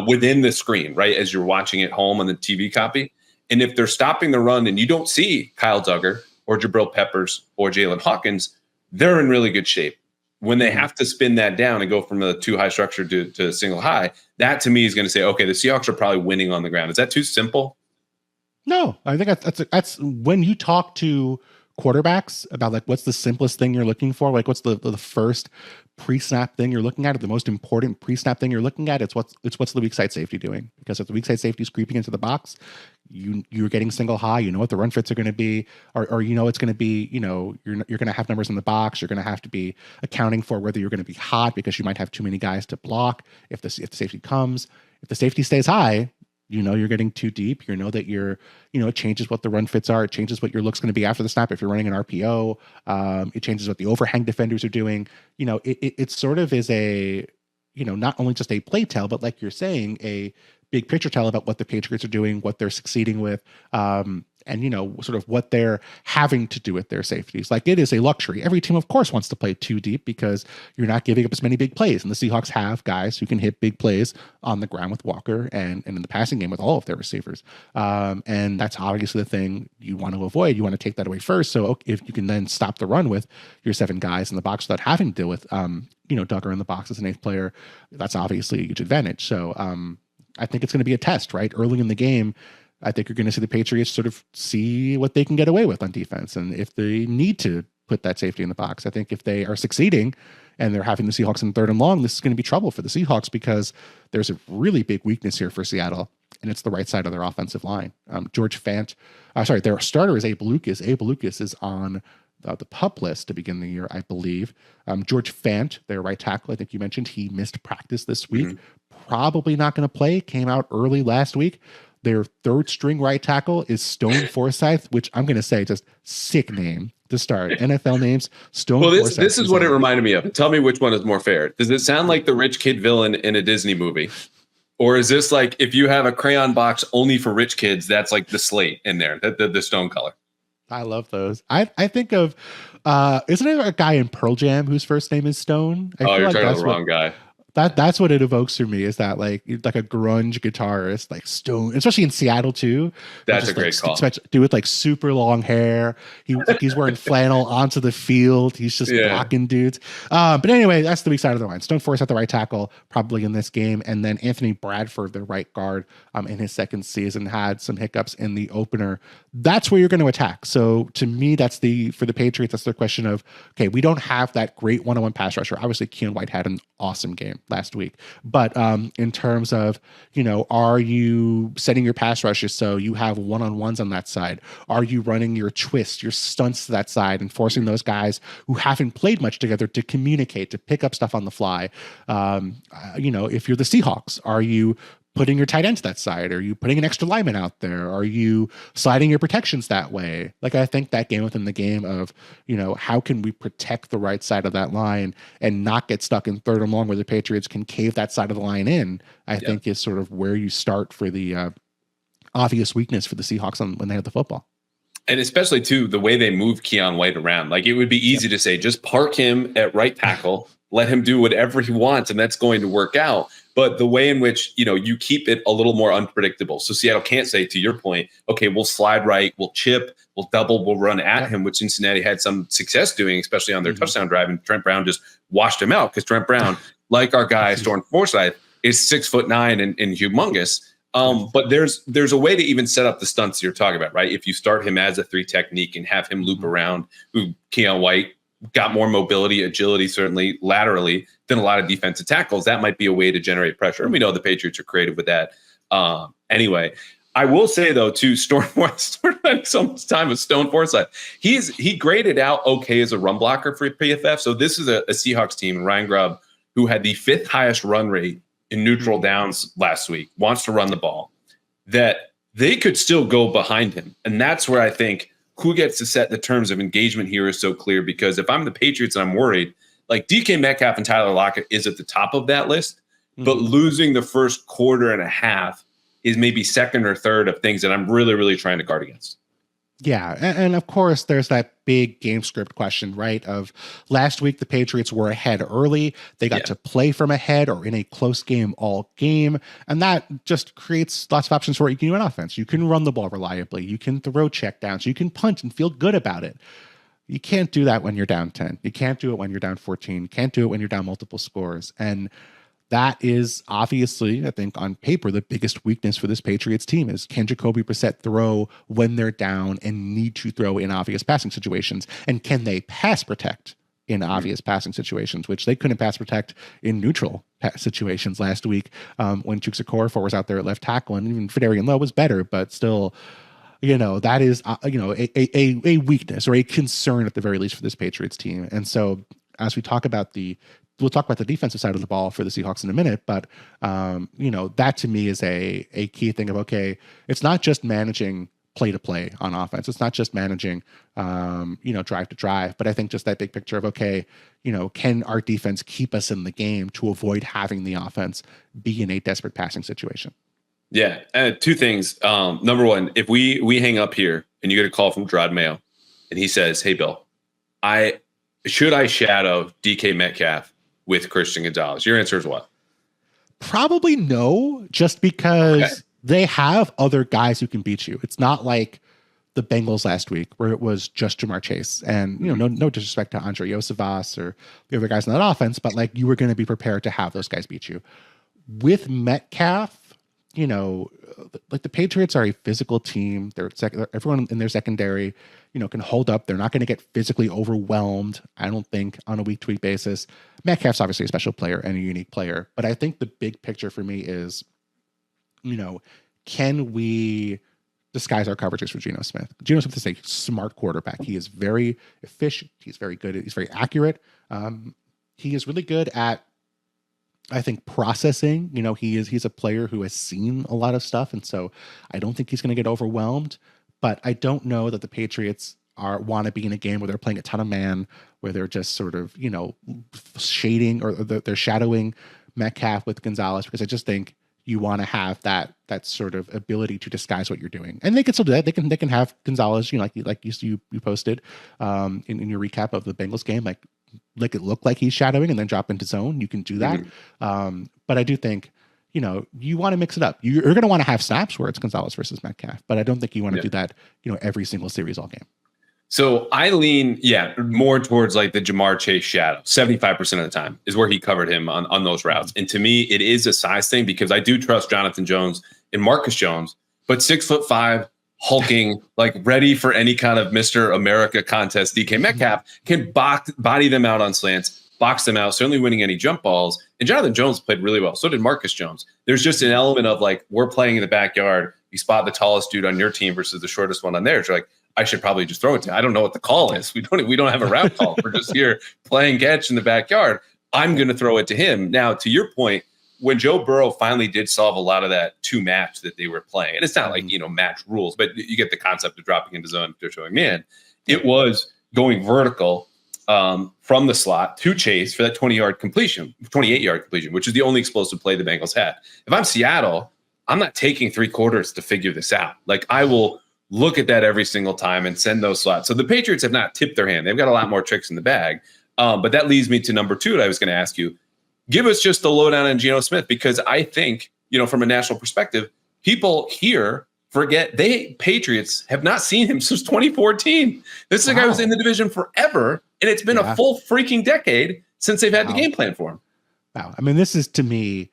within the screen, right, as you're watching at home on the TV copy. And if they're stopping the run and you don't see Kyle Duggar or Jabril Peppers or Jalen Hawkins, they're in really good shape. When they have to spin that down and go from a 2 high structure to single high, that to me is going to say, okay, the Seahawks are probably winning on the ground. Is that too simple? No, I think that's when you talk to quarterbacks about like what's the simplest thing you're looking for, like what's the first pre-snap thing you're looking at, or the most important pre-snap thing you're looking at. It's what's the weak side safety doing, because if the weak side safety is creeping into the box, you're getting single high. You know what the run fits are going to be, or it's going to be, you're going to have numbers in the box. You're going to have to be accounting for whether you're going to be hot because you might have too many guys to block if the safety comes. If the safety stays high, you're getting too deep. That it changes what the run fits are. It changes what your look's going to be after the snap. If you're running an RPO, it changes what the overhang defenders are doing. It sort of is a, not only just a play tell, but like you're saying, a big picture tell about what the Patriots are doing, what they're succeeding with, and sort of what they're having to do with their safeties. Like, it is a luxury. Every team, of course, wants to play too deep because you're not giving up as many big plays. And the Seahawks have guys who can hit big plays on the ground with Walker and in the passing game with all of their receivers. And that's obviously the thing you want to avoid. You want to take that away first. So if you can then stop the run with your 7 guys in the box without having to deal with, Duggar in the box as an 8th player, that's obviously a huge advantage. So I think it's going to be a test, right? Early in the game, I think you're going to see the Patriots sort of see what they can get away with on defense. And if they need to put that safety in the box, I think if they are succeeding and they're having the Seahawks in 3rd and long, this is going to be trouble for the Seahawks because there's a really big weakness here for Seattle, and it's the right side of their offensive line. Their starter is Abe Lucas. Abe Lucas is on the PUP list to begin the year, I believe. George Fant, their right tackle, I think you mentioned, he missed practice this week. Probably not going to play, came out early last week. Their 3rd string right tackle is Stone Forsythe, which I'm going to say just sick name to start. NFL names, Stone Forsythe. This is what it reminded me of. Tell me which one is more fair. Does it sound like the rich kid villain in a Disney movie? Or is this like if you have a crayon box only for rich kids, that's like the slate in there, the stone color? I love those. I think of, isn't there a guy in Pearl Jam whose first name is Stone? You're talking about the wrong guy. That's what it evokes for me, is that like a grunge guitarist, like Stone, especially in Seattle too. That's a great call. Do with like super long hair. He's wearing flannel onto the field. He's just blocking dudes. But anyway, that's the weak side of the line. Stone Force at the right tackle, probably in this game, and then Anthony Bradford, the right guard, in his 2nd season, had some hiccups in the opener. That's where you're going to attack. So to me, for the Patriots, that's their question of, okay, we don't have that great one-on-one pass rusher. Obviously, Keion White had an awesome game last week. But in terms of, are you setting your pass rushes so you have one-on-ones on that side? Are you running your twists, your stunts to that side and forcing those guys who haven't played much together to communicate, to pick up stuff on the fly? If you're the Seahawks, are you putting your tight end to that side? Are you putting an extra lineman out there? Are you sliding your protections that way? Like, I think that game within the game of, how can we protect the right side of that line and not get stuck in third and long where the Patriots can cave that side of the line in, I think is sort of where you start for the obvious weakness for the Seahawks when they have the football. And especially, too, the way they move Keion White around. Like, it would be easy to say, just park him at right tackle, let him do whatever he wants, and that's going to work out. But the way in which, you keep it a little more unpredictable. So Seattle can't say, to your point, okay, we'll slide right, we'll chip, we'll double, we'll run at him, which Cincinnati had some success doing, especially on their touchdown drive. And Trent Brown just washed him out because Trent Brown, like our guy, Storm Forsythe, is 6'9" and humongous. But there's a way to even set up the stunts you're talking about, right? If you start him as a 3 technique and have him loop around, Keion White got more mobility, agility, certainly laterally than a lot of defensive tackles. That might be a way to generate pressure. And we know the Patriots are creative with that. Anyway, I will say, though, too, Storm spending so much time with Stone Forsythe. He graded out okay as a run blocker for PFF. So this is a Seahawks team, Ryan Grubb, who had the 5th highest run rate in neutral downs last week, wants to run the ball, that they could still go behind him. And that's where I think who gets to set the terms of engagement here is so clear, because if I'm the Patriots and I'm worried, like DK Metcalf and Tyler Lockett is at the top of that list, but losing the first quarter and a half is maybe second or third of things that I'm really, really trying to guard against. Yeah. And of course, there's that big game script question, right? Of last week, the Patriots were ahead early. They got to play from ahead or in a close game all game. And that just creates lots of options for what you can do in offense. You can run the ball reliably. You can throw checkdowns. You can punt and feel good about it. You can't do that when you're down 10. You can't do it when you're down 14. You can't do it when you're down multiple scores. And that is obviously, I think, on paper, the biggest weakness for this Patriots team is, can Jacoby Brissett throw when they're down and need to throw in obvious passing situations? And can they pass protect in obvious passing situations, which they couldn't pass protect in neutral situations last week when Chuks Okorafor was out there at left tackle, and even Fedarian Lowe was better, but still, that is, a weakness or a concern at the very least for this Patriots team. And so as we talk about we'll talk about the defensive side of the ball for the Seahawks in a minute, but that to me is a key thing of, okay, it's not just managing play to play on offense. It's not just managing, drive to drive, but I think just that big picture of, okay, can our defense keep us in the game to avoid having the offense be in a desperate passing situation? Yeah. 2 things. Number one, if we hang up here and you get a call from Gerard Mayo and he says, hey, Bill, should I shadow DK Metcalf with Christian Gonzalez? Your answer is what? Probably no, just because they have other guys who can beat you. It's not like the Bengals last week where it was just Jamar Chase. And, no disrespect to Andre Yosevas or the other guys in that offense, but like, you were going to be prepared to have those guys beat you. With Metcalf, like the Patriots are a physical team. Everyone in their secondary, can hold up. They're not going to get physically overwhelmed, I don't think, on a week-to-week basis. Metcalf's obviously a special player and a unique player, but I think the big picture for me is, can we disguise our coverages for Geno Smith? Geno Smith is a smart quarterback. He is very efficient. He's very good. He's very accurate. He is really good at, I think, processing. He's a player who has seen a lot of stuff, and so I don't think he's going to get overwhelmed. But I don't know that the Patriots want to be in a game where they're playing a ton of man, where they're just sort of, shading or they're shadowing Metcalf with Gonzalez, because I just think you want to have that sort of ability to disguise what you're doing. And they can still do that. They can have Gonzalez, like you posted in your recap of the Bengals game, like it look like he's shadowing and then drop into zone. You can do that. But I do think, you want to mix it up. You're going to want to have snaps where it's Gonzalez versus Metcalf, but I don't think you want to do that, every single series all game. So I lean, more towards like the Jamar Chase shadow. 75% of the time is where he covered him on those routes. And to me, it is a size thing, because I do trust Jonathan Jones and Marcus Jones, but 6'5", hulking, like ready for any kind of Mr. America contest, DK Metcalf can body them out on slants, box them out, certainly winning any jump balls. And Jonathan Jones played really well. So did Marcus Jones. There's just an element of like, we're playing in the backyard. You spot the tallest dude on your team versus the shortest one on theirs. You're like, I should probably just throw it to him. I don't know what the call is. We don't have a route call. We're just here playing catch in the backyard. I'm going to throw it to him. Now, to your point, when Joe Burrow finally did solve a lot of that two match that they were playing, and it's not like, match rules, but you get the concept of dropping into zone, they're showing man. It was going vertical from the slot to Chase for that 28-yard completion, which is the only explosive play the Bengals had. If I'm Seattle, I'm not taking 3 quarters to figure this out. Like, I will look at that every single time and send those slots. So the Patriots have not tipped their hand. They've got a lot more tricks in the bag. But that leads me to number 2 that I was going to ask you. Give us just the lowdown on Geno Smith, because I think, from a national perspective, people here forget Patriots have not seen him since 2014. This is a guy who's in the division forever, and it's been a full freaking decade since they've had the game plan for him. Wow. I mean, this is, to me,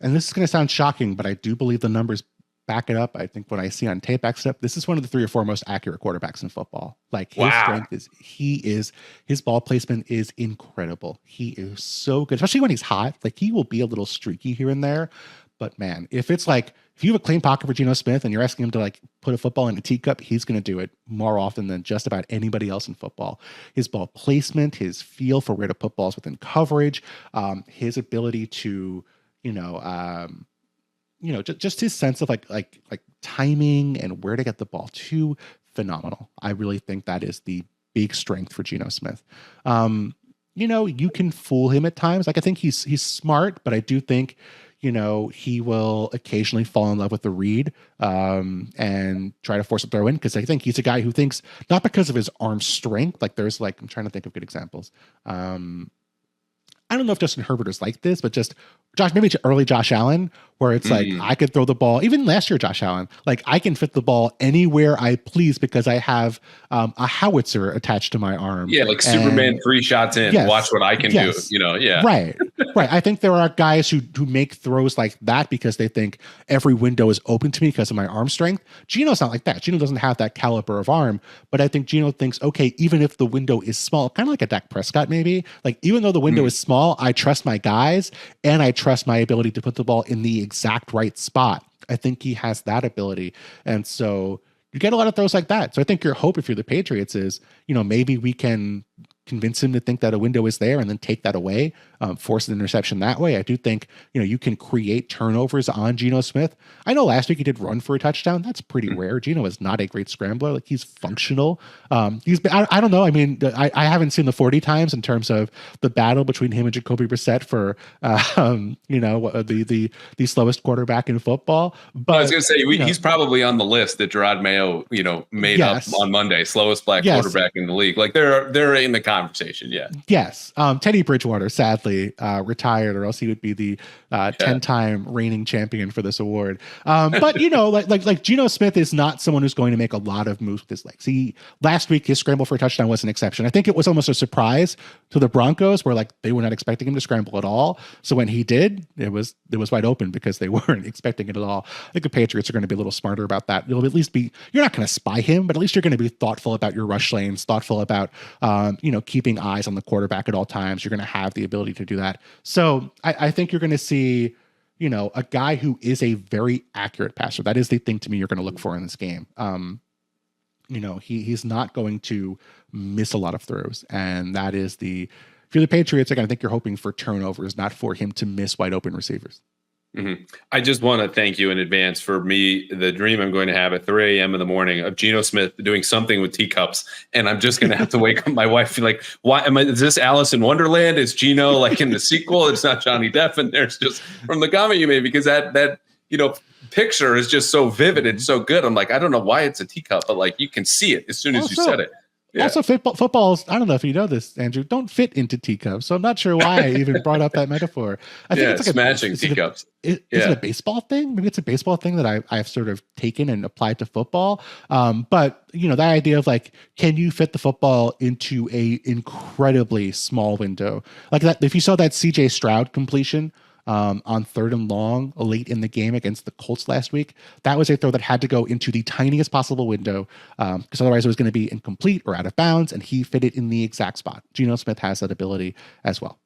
and this is going to sound shocking, but I do believe the numbers back it up. I think when I see on tape back step, this is one of the 3 or 4 most accurate quarterbacks in football. Like, his strength is, his ball placement is incredible. He is so good, especially when he's hot. Like, he will be a little streaky here and there. But man, if you have a clean pocket for Geno Smith and you're asking him to like put a football in a teacup, he's going to do it more often than just about anybody else in football. His ball placement, his feel for where to put balls within coverage, his ability to, just his sense of like timing and where to get the ball to, phenomenal. I really think that is the big strength for Geno Smith. You can fool him at times. Like, I think he's smart, but I do think, he will occasionally fall in love with the read and try to force a throw in, because I think he's a guy who thinks, not because of his arm strength, like there's like, I'm trying to think of good examples. I don't know if Justin Herbert is like this, but just maybe early Josh Allen, where it's like, I could throw the ball, even last year, Josh Allen, like I can fit the ball anywhere I please because I have a howitzer attached to my arm. Yeah, like Superman 3 shots in, watch what I can do, Right. I think there are guys who make throws like that because they think every window is open to me because of my arm strength. Geno's not like that. Geno doesn't have that caliber of arm, but I think Geno thinks, okay, even if the window is small, kind of like a Dak Prescott maybe, like even though the window is small, I trust my guys and I trust my ability to put the ball in the exact right spot. I think he has that ability. And so you get a lot of throws like that. So I think your hope, if you're the Patriots, is, maybe we can convince him to think that a window is there and then take that away, force an interception that way. I do think, you can create turnovers on Geno Smith. I know last week he did run for a touchdown. That's pretty rare. Geno is not a great scrambler. Like, he's functional. He's been, I don't know. I mean, I haven't seen the 40 times in terms of the battle between him and Jacoby Brissett for, the slowest quarterback in football. But I was going to say, he's probably on the list that Gerard Mayo, made up on Monday, slowest black quarterback in the league. Like, they're in the conversation. Yeah. Yes. Teddy Bridgewater, sadly, retired, or else he would be the 10-time reigning champion for this award. But like Geno Smith is not someone who's going to make a lot of moves with his legs. Last week his scramble for a touchdown was an exception. I think it was almost a surprise to the Broncos, where like they were not expecting him to scramble at all. So when he did, it was wide open because they weren't expecting it at all. I think the Patriots are going to be a little smarter about that. It'll at least be, you're not going to spy him, but at least you're going to be thoughtful about your rush lanes, thoughtful about keeping eyes on the quarterback at all times. You're going to have the ability to do that. So I think you're going to see, a guy who is a very accurate passer. That is the thing to me you're going to look for in this game. He's not going to miss a lot of throws. And that is if you're the Patriots, I think you're hoping for turnovers, not for him to miss wide open receivers. Mm-hmm. I just want to thank you in advance for me, the dream I'm going to have at 3 a.m. in the morning of Geno Smith doing something with teacups. And I'm just going to have to wake up my wife and be like, why is this Alice in Wonderland? Is Geno like in the sequel? It's not Johnny Depp. And there's just from the comment you made, because that picture is just so vivid and so good. I'm like, I don't know why it's a teacup, but like you can see it as soon as you said it. Yeah. Also, footballs, I don't know if you know this, Andrew, don't fit into teacups. So I'm not sure why I even brought up that metaphor. I think it's like smashing teacups. Is it a baseball thing? Maybe it's a baseball thing that I've sort of taken and applied to football. But, that idea of like, can you fit the football into a incredibly small window? Like that, if you saw that CJ Stroud completion on 3rd and long late in the game against the Colts last week, that was a throw that had to go into the tiniest possible window because otherwise it was going to be incomplete or out of bounds, and he fit it in the exact spot. Geno Smith has that ability as well.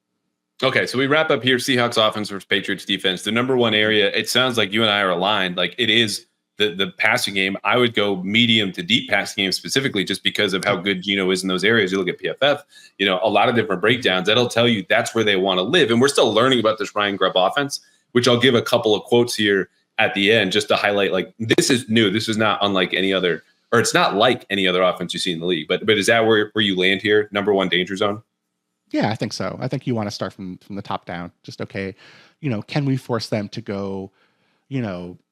Okay, so we wrap up here. Seahawks offense versus Patriots defense. The number one area, it sounds like you and I are aligned. Like it is the passing game. I would go medium to deep passing game specifically just because of how good Geno is in those areas. You look at PFF, a lot of different breakdowns. That'll tell you that's where they want to live. And we're still learning about this Ryan Grubb offense. which I'll give a couple of quotes here at the end just to highlight, like, this is new. This is not unlike any other, or it's not like any other offense you see in the league. But is that where you land here? Number one danger zone? Yeah, I think so. I think you want to start from the top down. Just, okay, can we force them to go,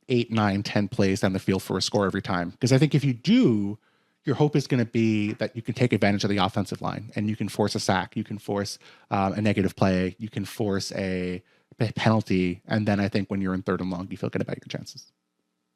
8, 9, 10 plays down the field for a score every time? Because I think if you do, your hope is going to be that you can take advantage of the offensive line and you can force a sack, you can force a negative play, you can force a penalty. And then I think when you're in 3rd and long, you feel good about your chances.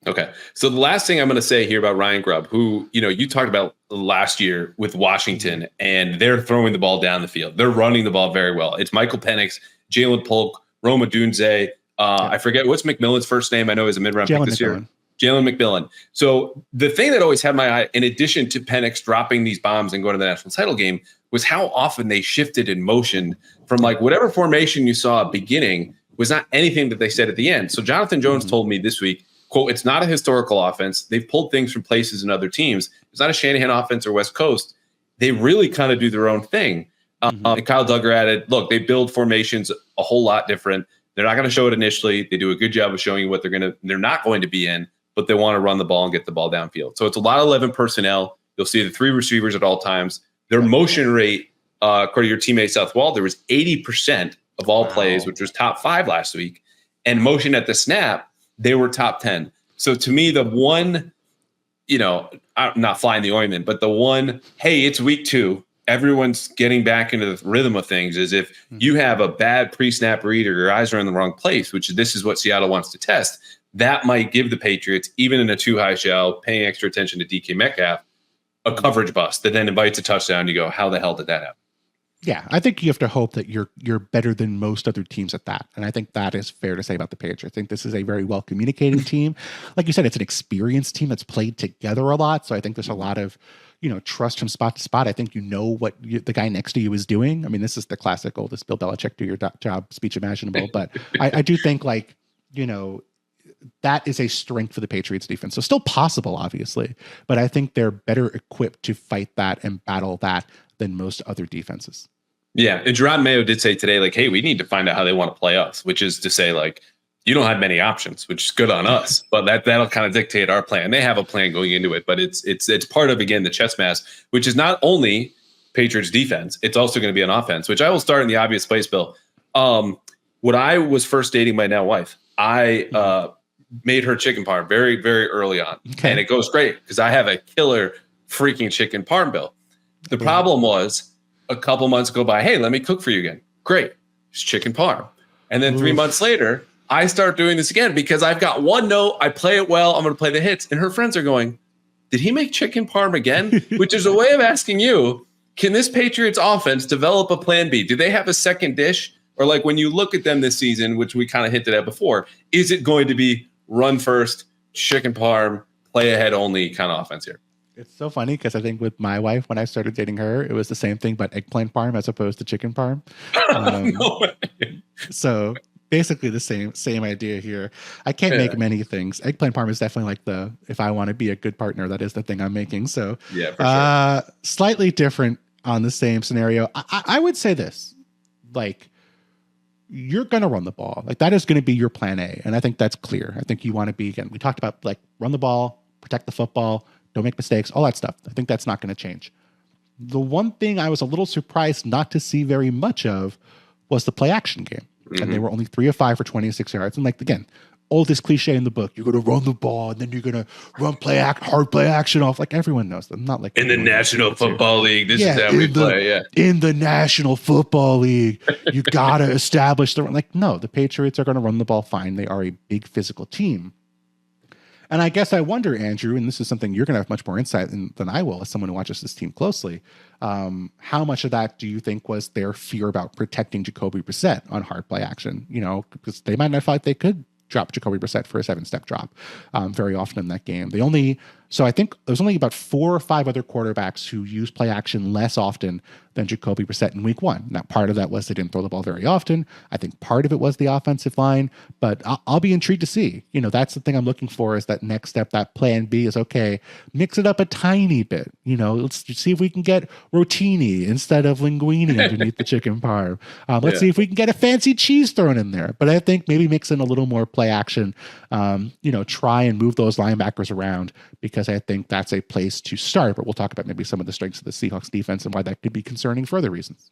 Okay. So the last thing I'm going to say here about Ryan Grubb, who, you talked about last year with Washington, and they're throwing the ball down the field. They're running the ball very well. It's Michael Penix, Jalen Polk, Roma Dunze. I forget what's McMillan's first name. I know he's a mid-round pick this year. Jalen McMillan. So the thing that always had my eye, in addition to Penix dropping these bombs and going to the national title game, was how often they shifted in motion from like whatever formation you saw beginning was not anything that they said at the end. So Jonathan Jones told me this week, quote, it's not a historical offense. They've pulled things from places in other teams. It's not a Shanahan offense or West Coast. They really kind of do their own thing. And Kyle Duggar added, look, they build formations a whole lot different. They're not going to show it initially. They do a good job of showing you what they're not going to be in, but they want to run the ball and get the ball downfield. So it's a lot of 11 personnel. You'll see the 3 receivers at all times. Their motion rate, according to your teammate Seth Walder, was 80% of all plays, which was top 5 last week. And motion at the snap, they were top 10. So to me, the one, I'm not flying the ointment, but the one, hey, it's week 2. Everyone's getting back into the rhythm of things, is if you have a bad pre-snap read or your eyes are in the wrong place, which this is what Seattle wants to test, that might give the Patriots, even in a 2-high shell, paying extra attention to DK Metcalf, a coverage bust that then invites a touchdown. You go, how the hell did that happen? Yeah, I think you have to hope that you're better than most other teams at that. And I think that is fair to say about the Patriots. I think this is a very well communicating team. Like you said, it's an experienced team that's played together a lot. So I think there's a lot of, trust from spot to spot. I think what the guy next to you is doing. I mean, this is the classic oldest Bill Belichick do your job speech imaginable. But I do think that is a strength for the Patriots defense. So still possible, obviously, but I think they're better equipped to fight that and battle that than most other defenses. Yeah. And Jerod Mayo did say today, like, hey, we need to find out how they want to play us, which is to say, like, you don't have many options, which is good on us, but that'll kind of dictate our plan. They have a plan going into it, but it's part of, again, the chess match, which is not only Patriots defense, it's also going to be an offense, which I will start in the obvious place, Bill. When I was first dating my now wife, I made her chicken parm very, very early on. Okay. And it goes great because I have a killer freaking chicken parm, Bill. The problem was a couple months go by. Hey, let me cook for you again. Great. It's chicken parm. And then 3 months later, I start doing this again because I've got one note. I play it well. I'm going to play the hits. And her friends are going, did he make chicken parm again? Which is a way of asking you, can this Patriots offense develop a plan B? Do they have a second dish? Or like when you look at them this season, which we kind of hinted at before, is it going to be run first, chicken parm, play ahead only kind of offense here? It's so funny because I think with my wife, when I started dating her, it was the same thing, but eggplant parm as opposed to chicken parm. No way. So basically the same idea here. I can't make many things. Eggplant parm is definitely like if I want to be a good partner, that is the thing I'm making. So yeah, for sure. Slightly different on the same scenario. I would say this, like, you're going to run the ball. Like, that is going to be your plan A. And I think that's clear. I think you want to be, again, we talked about, like, run the ball, protect the football, don't make mistakes, all that stuff. I think that's not going to change. The one thing I was a little surprised not to see very much of was the play action game. Mm-hmm. And they were only 3 of 5 for 26 yards. And like, again, all this cliche in the book, you're going to run the ball and then you're going to run hard play action off. Like, everyone knows them. Not like in the National Football League. This is how we play. Yeah. In the National Football League, you got to establish the run. Like, no, the Patriots are going to run the ball fine. They are a big physical team. And I guess I wonder, Andrew, and this is something you're going to have much more insight than I will as someone who watches this team closely. How much of that do you think was their fear about protecting Jacoby Brissett on hard play action? Because they might not feel like they could drop Jacoby Brissett for a 7-step drop very often in that game. They only So I think there's only about 4 or 5 other quarterbacks who use play action less often than Jacoby Brissett in week 1. Now, part of that was they didn't throw the ball very often. I think part of it was the offensive line, but I'll be intrigued to see. That's the thing I'm looking for, is that next step. That plan B is, okay, mix it up a tiny bit. Let's see if we can get rotini instead of linguine underneath the chicken parm. Let's see if we can get a fancy cheese thrown in there. But I think maybe mix in a little more play action, try and move those linebackers around, because I think that's a place to start. But we'll talk about maybe some of the strengths of the Seahawks defense and why that could be concerning for other reasons.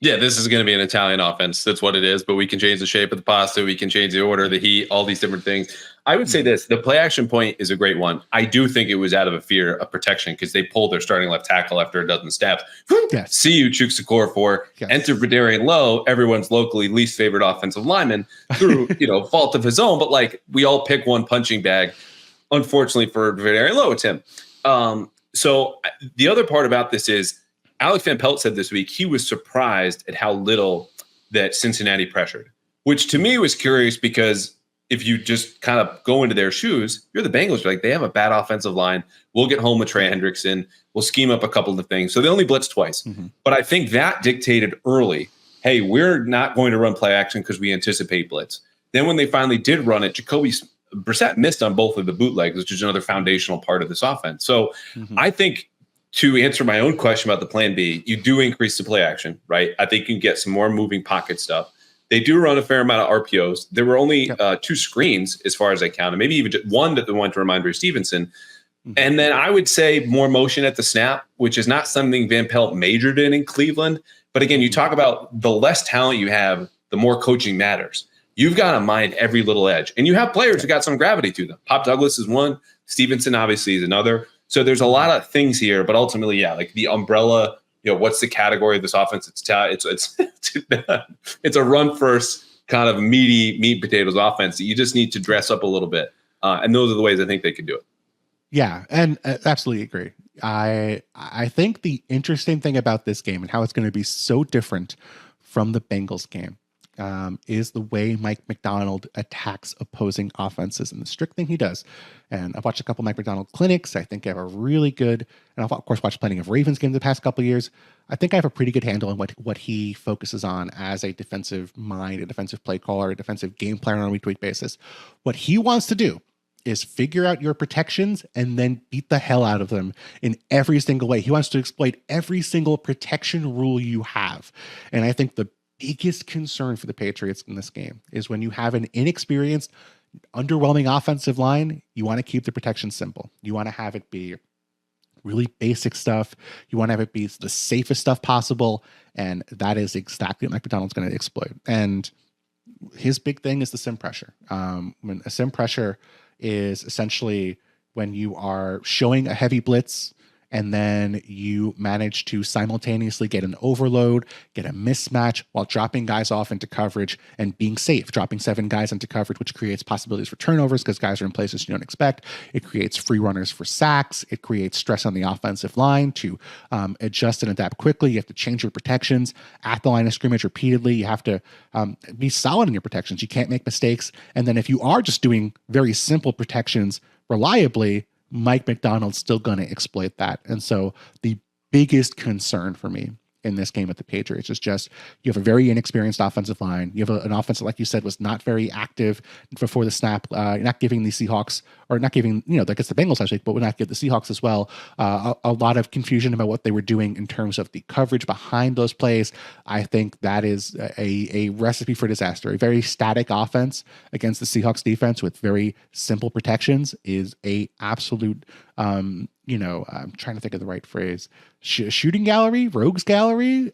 Yeah, this is going to be an Italian offense. That's what it is. But we can change the shape of the pasta. We can change the order, the heat, all these different things. I would say this. The play action point is a great one. I do think it was out of a fear of protection, because they pulled their starting left tackle after a dozen snaps. Yes. See you, Chukwuekorfor, for enter Verdarian Lowe, everyone's locally least favorite offensive lineman, through fault of his own. But we all pick one punching bag. Unfortunately for Verdarian Lowe, it's him. So the other part about this is, Alex Van Pelt said this week he was surprised at how little that Cincinnati pressured, which to me was curious, because if you just kind of go into their shoes, you're the Bengals. You're like, they have a bad offensive line. We'll get home with Trey Hendrickson. We'll scheme up a couple of things. So they only blitzed twice. Mm-hmm. But I think that dictated early, hey, we're not going to run play action because we anticipate blitz. Then when they finally did run it, Jacoby Brissett missed on both of the bootlegs, which is another foundational part of this offense. So I think, to answer my own question about the plan B, you do increase the play action, right? I think you can get some more moving pocket stuff. They do run a fair amount of RPOs. There were only 2 screens, as far as I counted, maybe even just one that went to Ramondre Stevenson. Mm-hmm. And then I would say more motion at the snap, which is not something Van Pelt majored in Cleveland. But again, you talk about the less talent you have, the more coaching matters. You've got to mind every little edge. And you have players who got some gravity to them. Pop Douglas is one. Stevenson obviously is another. So there's a lot of things here, but ultimately, the umbrella, what's the category of this offense? It's a run first kind of meaty meat potatoes offense that you just need to dress up a little bit. And those are the ways I think they could do it. Yeah, and absolutely agree. I think the interesting thing about this game and how it's going to be so different from the Bengals game is the way Mike Macdonald attacks opposing offenses and the strict thing he does. And I've watched a couple of Mike Macdonald clinics. I think I have a really good, and I've of course watched plenty of Ravens games the past couple of years. I think I have a pretty good handle on what he focuses on as a defensive mind, a defensive play caller, a defensive game plan on a week-to-week basis. What he wants to do is figure out your protections and then beat the hell out of them in every single way. He wants to exploit every single protection rule you have. And I think the biggest concern for the Patriots in this game is when you have an inexperienced, underwhelming offensive line, you want to keep the protection simple. You want to have it be really basic stuff. You want to have it be the safest stuff possible. And that is exactly what Mike Macdonald's going to exploit. And his big thing is the sim pressure. When a sim pressure is essentially when you are showing a heavy blitz and then you manage to simultaneously get an overload, get a mismatch while dropping guys off into coverage and being safe, dropping 7 guys into coverage, which creates possibilities for turnovers because guys are in places you don't expect. It creates free runners for sacks. It creates stress on the offensive line to adjust and adapt quickly. You have to change your protections at the line of scrimmage repeatedly. You have to be solid in your protections. You can't make mistakes. And then if you are just doing very simple protections reliably, Mike Macdonald's still going to exploit that. And so the biggest concern for me in this game with the Patriots is just you have a very inexperienced offensive line. You have an offense that, like you said, was not very active before the snap. You're not giving the Seahawks, or not giving, I guess the Bengals last week, but we're not give the Seahawks as well a lot of confusion about what they were doing in terms of the coverage behind those plays. I think that is a recipe for disaster. A very static offense against the Seahawks defense with very simple protections is a absolute I'm trying to think of the right phrase. Shooting gallery, rogues gallery,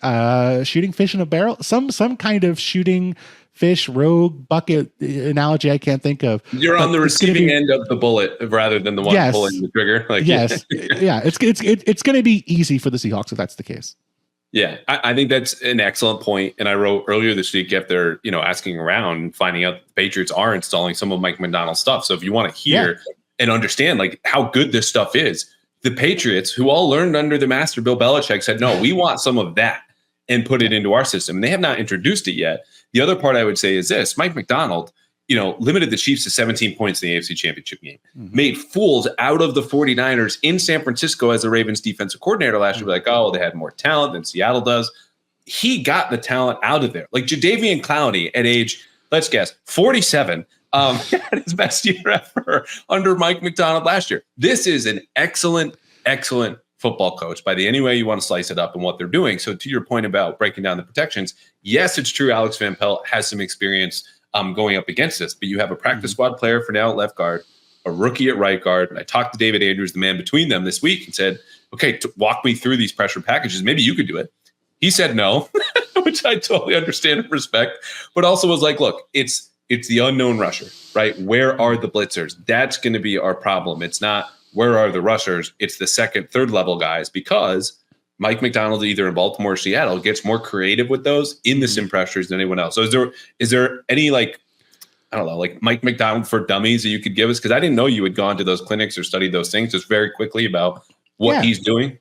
shooting fish in a barrel, some kind of shooting fish rogue bucket analogy I can't think of. You're on the receiving end of the bullet rather than the one pulling the trigger. Yes. Yeah. It's going to be easy for the Seahawks if that's the case. Yeah, I think that's an excellent point. And I wrote earlier this week after, asking around and finding out the Patriots are installing some of Mike Macdonald's stuff. So if you want to hear and understand how good this stuff is, the Patriots, who all learned under the master Bill Belichick, said, no, we want some of that and put it into our system. And they have not introduced it yet. The other part I would say is this: Mike Macdonald limited the Chiefs to 17 points in the AFC Championship game, made fools out of the 49ers in San Francisco as the Ravens defensive coordinator last year. Like, oh, they had more talent than Seattle does. He got the talent out of there. Like Jadeveon Clowney at age, let's guess, 47, had his best year ever under Mike Macdonald last year. This is an excellent football coach by any way you want to slice it up and what they're doing. So to your point about breaking down the protections, yes, it's true Alex Van Pelt has some experience going up against this, but you have a practice squad player for now at left guard, a rookie at right guard. And I talked to David Andrews, the man between them, this week and said, okay, walk me through these pressure packages. Maybe you could do it. He said no, which I totally understand and respect, but also was like, look, it's the unknown rusher, right? Where are the blitzers? That's going to be our problem. It's not where are the rushers? It's the second, third level guys, because Mike Macdonald, either in Baltimore or Seattle, gets more creative with those in the sim pressures than anyone else. So is there any like Mike Macdonald for dummies that you could give us? Because I didn't know you had gone to those clinics or studied those things. Just very quickly about what he's doing.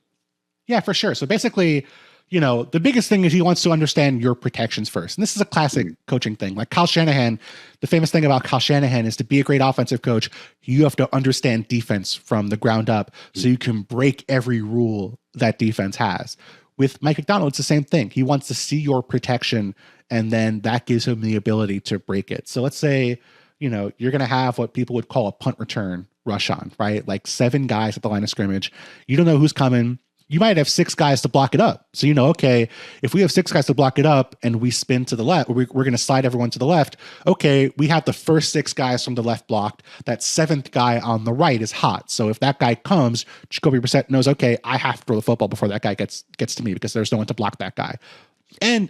Yeah, for sure. So basically, the biggest thing is he wants to understand your protections first. And this is a classic coaching thing. Like Kyle Shanahan, the famous thing about Kyle Shanahan is to be a great offensive coach, you have to understand defense from the ground up so you can break every rule that defense has. With Mike Macdonald, it's the same thing. He wants to see your protection, and then that gives him the ability to break it. So let's say, you're going to have what people would call a punt return rush on, right? Like 7 guys at the line of scrimmage. You don't know who's coming. You might have 6 guys to block it up. So, okay, if we have 6 guys to block it up and we spin to the left, we're going to slide everyone to the left. Okay, we have the first 6 guys from the left blocked. That 7th guy on the right is hot. So if that guy comes, Jacoby Brissett knows, okay, I have to throw the football before that guy gets to me because there's no one to block that guy. And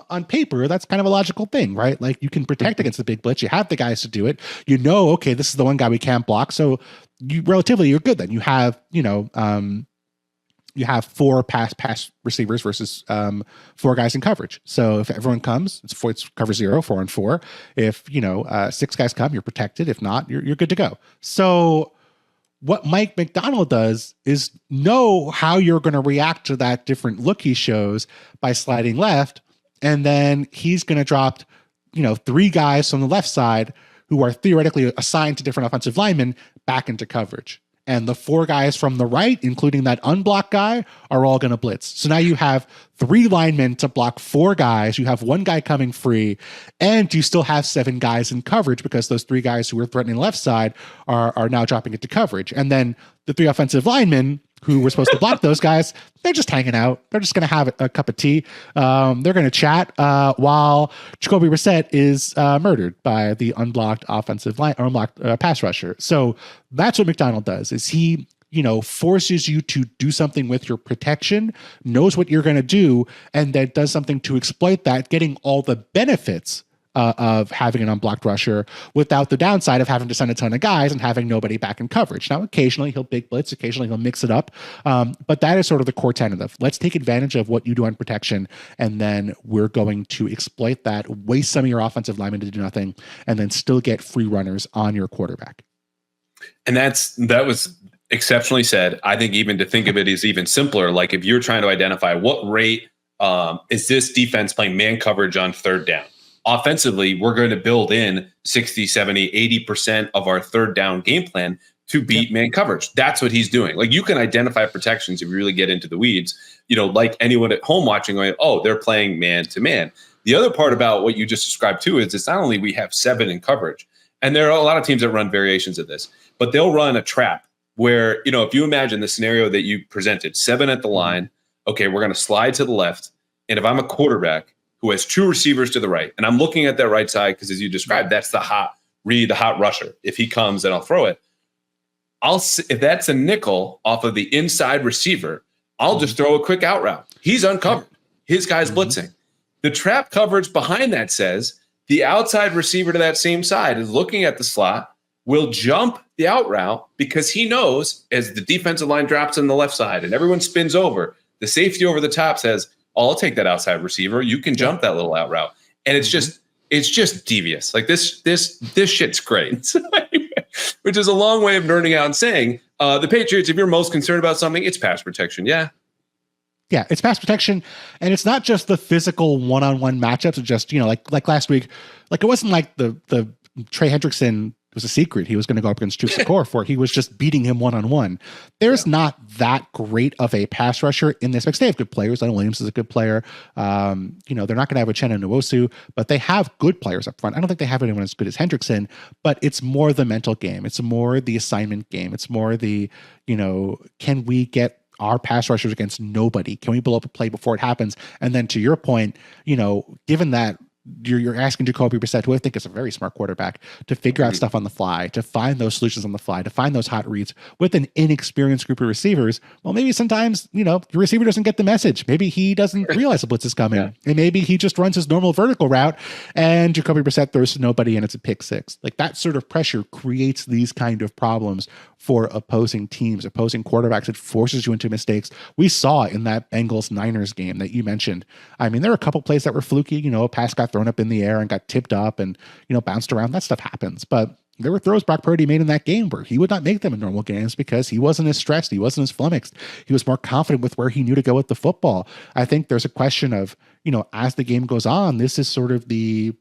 on paper, that's kind of a logical thing, right? Like you can protect against the big blitz. You have the guys to do it. Okay, this is the one guy we can't block. So you're good then. You have, you have 4 pass receivers versus 4 guys in coverage. So if everyone comes, it's cover 0, 4 on 4. If 6 guys come, you're protected. If not, you're good to go. So what Mike Macdonald does is know how you're going to react to that different look he shows by sliding left, and then he's going to drop 3 guys from the left side who are theoretically assigned to different offensive linemen back into coverage. And the 4 guys from the right, including that unblocked guy, are all going to blitz. So now you have 3 linemen to block 4 guys. You have 1 guy coming free, and you still have 7 guys in coverage because those 3 guys who were threatening the left side are now dropping into coverage. And then the 3 offensive linemen who were supposed to block those guys, they're just hanging out. They're just going to have a cup of tea. They're going to chat while Jacoby Brissett is murdered by the unblocked offensive line or unblocked pass rusher. So that's what Macdonald does. Is he forces you to do something with your protection, knows what you're going to do, and then does something to exploit that, getting all the benefits of having an unblocked rusher without the downside of having to send a ton of guys and having nobody back in coverage. Now, occasionally he'll big blitz, occasionally he'll mix it up, but that is sort of the core tenet of let's take advantage of what you do on protection, and then we're going to exploit that, waste some of your offensive linemen to do nothing, and then still get free runners on your quarterback. And that was exceptionally said. I think even to think of it is even simpler. Like if you're trying to identify what rate is this defense playing man coverage on third down, offensively, we're going to build in 60, 70, 80% of our third down game plan to beat man coverage. That's what he's doing. Like you can identify protections if you really get into the weeds, like anyone at home watching going, oh, they're playing man to man. The other part about what you just described too is it's not only we have 7 in coverage, and there are a lot of teams that run variations of this, but they'll run a trap where, if you imagine the scenario that you presented, 7 at the line, okay, we're going to slide to the left. And if I'm a quarterback who has 2 receivers to the right, and I'm looking at that right side, because as you described, that's the hot rusher. If he comes, then I'll throw it. If that's a nickel off of the inside receiver, I'll just throw a quick out route. He's uncovered. His guy's blitzing. The trap coverage behind that says the outside receiver to that same side is looking at the slot, will jump the out route because he knows as the defensive line drops on the left side and everyone spins over, the safety over the top says, oh, I'll take that outside receiver. You can jump that little out route. And it's just devious. Like this shit's great. So anyway, which is a long way of nerding out and saying the Patriots, if you're most concerned about something, it's pass protection. Yeah. Yeah, it's pass protection, and it's not just the physical one-on-one matchups. It's just, like last week, like it wasn't like the Trey Hendrickson was a secret. He was going to go up against Drew Sikor for. He was just beating him one-on-one. There's not that great of a pass rusher in this mix. They have good players. Leonard Williams is a good player. They're not going to have Uchenna Nwosu, but they have good players up front. I don't think they have anyone as good as Hendrickson, but it's more the mental game. It's more the assignment game. It's more the, can we get our pass rushers against nobody? Can we blow up a play before it happens? And then to your point, given that you're asking Jacoby Brissett, who I think is a very smart quarterback, to figure out stuff on the fly, to find those solutions on the fly, to find those hot reads with an inexperienced group of receivers. Well, maybe sometimes, the receiver doesn't get the message. Maybe he doesn't realize the blitz is coming. Yeah. And maybe he just runs his normal vertical route and Jacoby Brissett throws to nobody and it's a pick six. Like that sort of pressure creates these kind of problems for opposing teams, opposing quarterbacks. It forces you into mistakes. We saw in that Bengals-Niners game that you mentioned. I mean, there were a couple plays that were fluky. A pass got thrown up in the air and got tipped up and, bounced around. That stuff happens. But there were throws Brock Purdy made in that game where he would not make them in normal games because he wasn't as stressed. He wasn't as flummoxed. He was more confident with where he knew to go with the football. I think there's a question of, as the game goes on, this is sort of the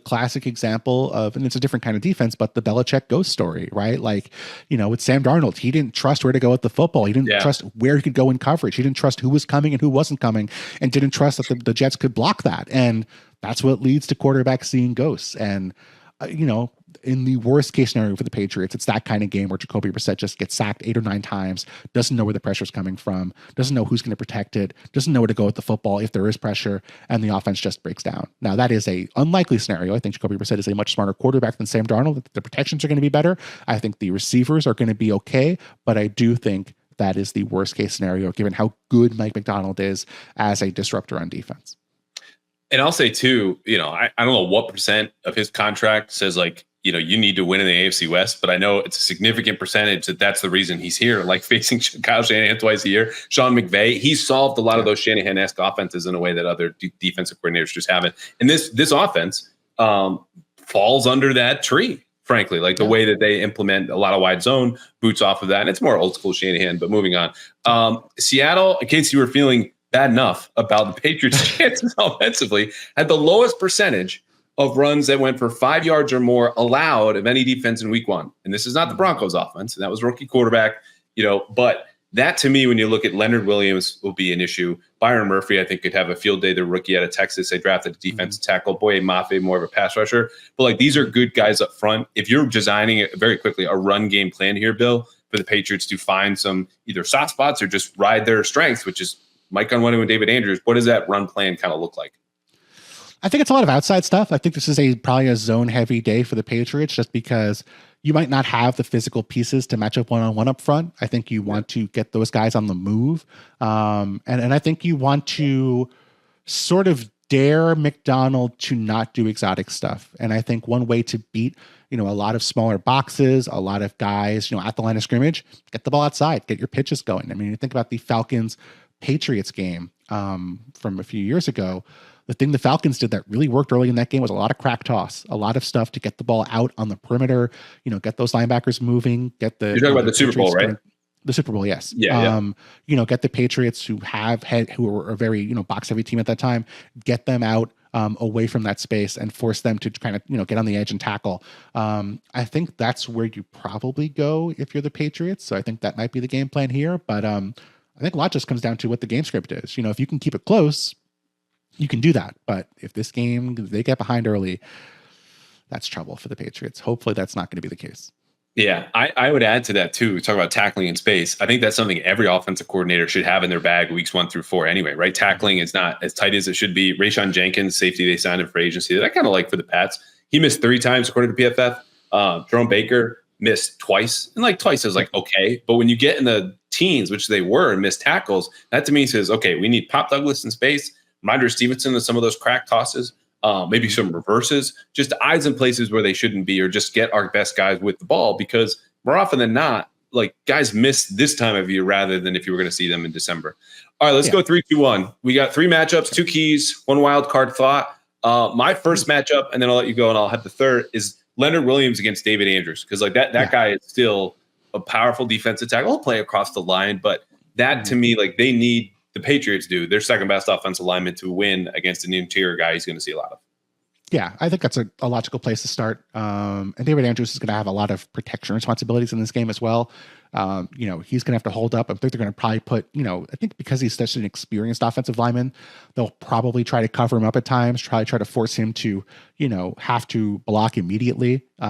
classic example of, and it's a different kind of defense, but the Belichick ghost story, right? Like, with Sam Darnold, he didn't trust where to go with the football. He didn't trust where he could go in coverage. He didn't trust who was coming and who wasn't coming, and didn't trust that the Jets could block that. And that's what leads to quarterbacks seeing ghosts. And, in the worst case scenario for the Patriots, it's that kind of game where Jacoby Brissett just gets sacked 8 or 9 times, doesn't know where the pressure's coming from, doesn't know who's going to protect it, doesn't know where to go with the football if there is pressure, and the offense just breaks down. Now, that is a unlikely scenario. I think Jacoby Brissett is a much smarter quarterback than Sam Darnold. The protections are going to be better. I think the receivers are going to be okay, but I do think that is the worst case scenario given how good Mike Macdonald is as a disruptor on defense. And I'll say too, I don't know what percent of his contract says you need to win in the AFC West, but I know it's a significant percentage that's the reason he's here, like facing Kyle Shanahan twice a year. Sean McVay, he solved a lot of those Shanahan-esque offenses in a way that other defensive coordinators just haven't. And this offense falls under that tree, frankly, like the way that they implement a lot of wide zone boots off of that. And it's more old school Shanahan, but moving on. Seattle, in case you were feeling bad enough about the Patriots' chances offensively, had the lowest percentage of runs that went for 5 yards or more allowed of any defense in week 1. And this is not the Broncos offense. And that was rookie quarterback, but that to me, when you look at Leonard Williams will be an issue. Byron Murphy, I think, could have a field day. The rookie out of Texas, they drafted a defensive tackle. Boye Mafe, more of a pass rusher. But these are good guys up front. If you're designing it very quickly, a run game plan here, Bill, for the Patriots to find some either soft spots or just ride their strengths, which is Mike Onwenu and David Andrews, what does that run plan kind of look like? I think it's a lot of outside stuff. I think this is probably a zone heavy day for the Patriots just because you might not have the physical pieces to match up one-on-one up front. I think you want to get those guys on the move. And I think you want to sort of dare McDonald to not do exotic stuff. And I think one way to beat, a lot of smaller boxes, a lot of guys, at the line of scrimmage, get the ball outside, get your pitches going. I mean, you think about the Falcons-Patriots game from a few years ago. The thing the Falcons did that really worked early in that game was a lot of crack toss, a lot of stuff to get the ball out on the perimeter, get those linebackers moving, get the. You're talking about the Super Bowl, right? The Super Bowl, yes. Yeah. Get the Patriots who were a very, box heavy team at that time, get them out away from that space and force them to kind of, get on the edge and tackle. I think that's where you probably go if you're the Patriots. So I think that might be the game plan here. But I think a lot just comes down to what the game script is. If you can keep it close, you can do that. But if this game, they get behind early, that's trouble for the Patriots. Hopefully that's not going to be the case. Yeah, I would add to that too. We talk about tackling in space. I think that's something every offensive coordinator should have in their bag weeks 1 through 4 anyway, right? Tackling is not as tight as it should be. Rayshon Jenkins, safety they signed in for agency, that I kind of like for the Pats. He missed 3 times according to PFF. Jerome Baker missed twice. And twice is okay. But when you get in the teens, which they were, and missed tackles, that to me says, okay, we need Pop Douglas in space. Reminder Stevenson and some of those crack tosses, maybe some reverses, just eyes in places where they shouldn't be, or just get our best guys with the ball, because more often than not, guys miss this time of year rather than if you were going to see them in December. All right, let's go 3, 2, 1. We got 3 matchups, 2 keys, 1 wild card thought. My first matchup, and then I'll let you go and I'll have the third, is Leonard Williams against David Andrews, because that guy is still a powerful defensive tackle. He'll play across the line, but that to me, they need. The Patriots do their second best offensive lineman to win against an interior guy he's going to see a lot of. Yeah, I think that's a logical place to start. And David Andrews is going to have a lot of protection responsibilities in this game as well. He's going to have to hold up. I think they're going to probably put, I think because he's such an experienced offensive lineman, they'll probably try to cover him up at times, try to force him to, have to block immediately. So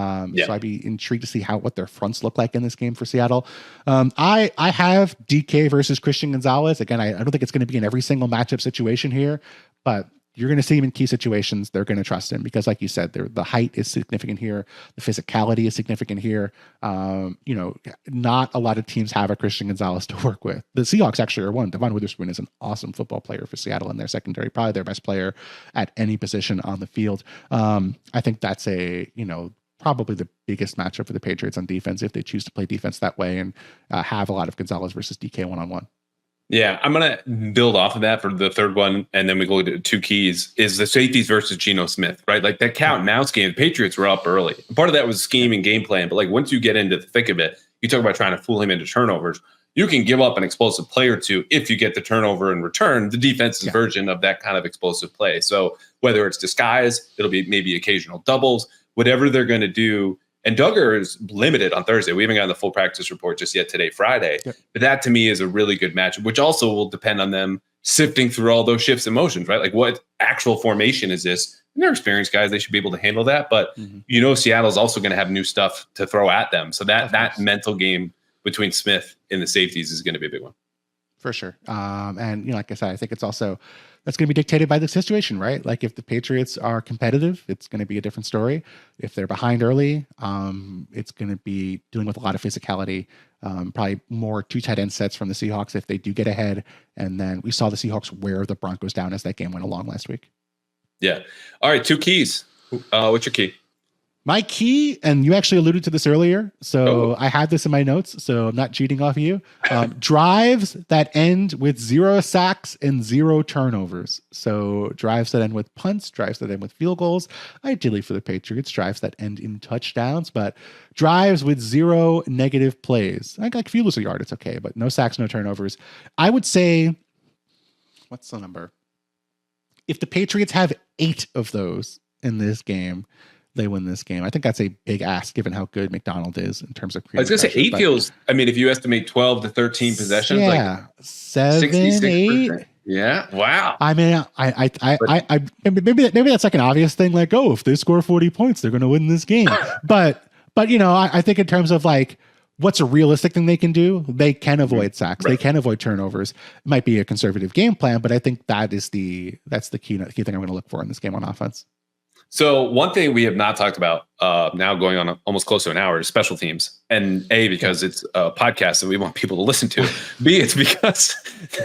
I'd be intrigued to see what their fronts look like in this game for Seattle. I have DK versus Christian Gonzalez. Again, I don't think it's going to be in every single matchup situation here, but you're going to see him in key situations. They're going to trust him because, like you said, the height is significant here. The physicality is significant here. Not a lot of teams have a Christian Gonzalez to work with. The Seahawks actually are one. Devon Witherspoon is an awesome football player for Seattle in their secondary, probably their best player at any position on the field. I think that's probably the biggest matchup for the Patriots on defense if they choose to play defense that way and have a lot of Gonzalez versus DK one-on-one. Yeah, I'm going to build off of that for the third one, and then we go to two keys, is the safeties versus Geno Smith, right? Like that cat and mouse game, the Patriots were up early. Part of that was scheme and game plan, but like once you get into the thick of it, you talk about trying to fool him into turnovers. You can give up an explosive play or two if you get the turnover in return, the defense's version of that kind of explosive play. So whether it's disguise, it'll be maybe occasional doubles, whatever they're going to do. And Duggar is limited on Thursday. We haven't gotten the full practice report just yet today, Friday. Yep. But that to me is a really good matchup, which also will depend on them sifting through all those shifts and motions, right? Like what actual formation is this? And they're experienced guys. They should be able to handle that. But Seattle's also going to have new stuff to throw at them. So that mental game between Smith and the safeties is going to be a big one. For sure. And like I said, I think it's also that's going to be dictated by the situation, right? Like if the Patriots are competitive, it's going to be a different story. If they're behind early, it's going to be dealing with a lot of physicality, probably more two tight end sets from the Seahawks if they do get ahead. And then we saw the Seahawks wear the Broncos down as that game went along last week. Yeah. All right. Two keys. What's your key? My key, and you actually alluded to this earlier, so I had this in my notes, so I'm not cheating off of you. Drives that end with 0 sacks and 0 turnovers. So drives that end with punts, drives that end with field goals. Ideally for the Patriots, drives that end in touchdowns, but drives with 0 negative plays. Like if you lose a yard, it's okay, but no sacks, no turnovers. I would say, what's the number? If the Patriots have 8 of those in this game, they win this game. I think that's a big ask given how good McDonald is in terms of creative. I was going to say 8 feels, if you estimate 12 to 13 possessions, like 7, 8. Yeah. Wow. I mean, maybe that's like an obvious thing. Like, if they score 40 points, they're going to win this game. but I think in terms of like, what's a realistic thing they can do? They can avoid sacks. Right. They can avoid turnovers. It might be a conservative game plan, but I think that's the key thing I'm going to look for in this game on offense. So one thing we have not talked about now going on almost close to an hour is special teams. And A, because it's a podcast that we want people to listen to. B, it's because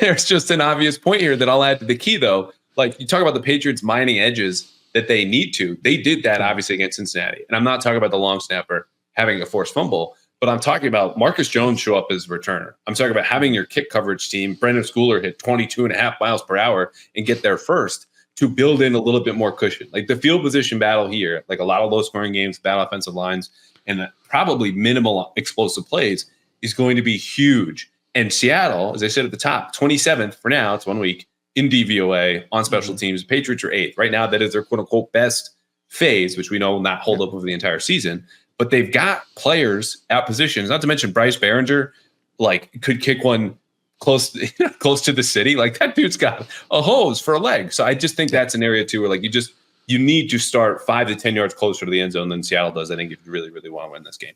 there's just an obvious point here that I'll add to the key, though. Like you talk about the Patriots mining edges that they need to. They did that, obviously, against Cincinnati. And I'm not talking about the long snapper having a forced fumble, but I'm talking about Marcus Jones show up as returner. I'm talking about having your kick coverage team, Brendan Schooler, hit 22.5 miles per hour and get there first, to build in a little bit more cushion. Like the field position battle here, like a lot of low scoring games, bad offensive lines, and probably minimal explosive plays is going to be huge. And Seattle, as I said at the top, 27th for now, it's 1 week, in DVOA on special teams. Patriots are 8th. Right now, that is their quote unquote best phase, which we know will not hold up over the entire season. But they've got players at positions, not to mention Bryce Behringer, like could kick one close to the city. Like that dude's got a hose for a leg. So I just think that's an area too where like you need to start 5 to 10 yards closer to the end zone than Seattle does. I think if you really, really want to win this game.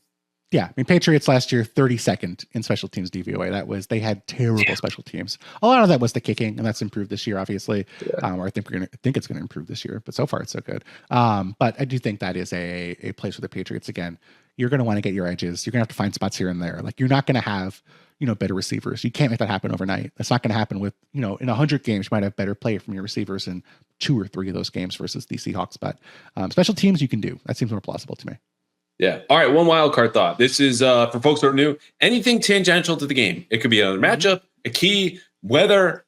Yeah, I mean Patriots last year 32nd in special teams DVOA. They had terrible special teams. A lot of that was the kicking, and that's improved this year, obviously. Or I think it's going to improve this year, but so far it's so good. But I do think that is a place for the Patriots. Again, you're going to want to get your edges. You're going to have to find spots here and there. Like you're not going to have better receivers. You can't make that happen overnight. That's not going to happen with, in 100 games, you might have better play from your receivers in 2 or 3 of those games versus the Seahawks. But special teams you can do. That seems more plausible to me. Yeah. All right. One wild card thought. This is for folks that are new. Anything tangential to the game. It could be another matchup, a key, weather,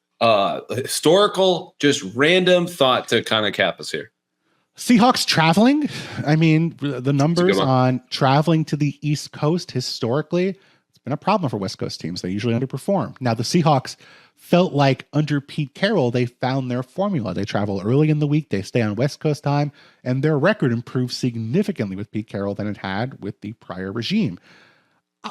historical, just random thought to kind of cap us here. Seahawks traveling. I mean, the numbers on traveling to the East Coast historically, it's been a problem for West Coast teams. They usually underperform. Now, the Seahawks felt like under Pete Carroll, they found their formula. They travel early in the week, they stay on West Coast time, and their record improved significantly with Pete Carroll than it had with the prior regime.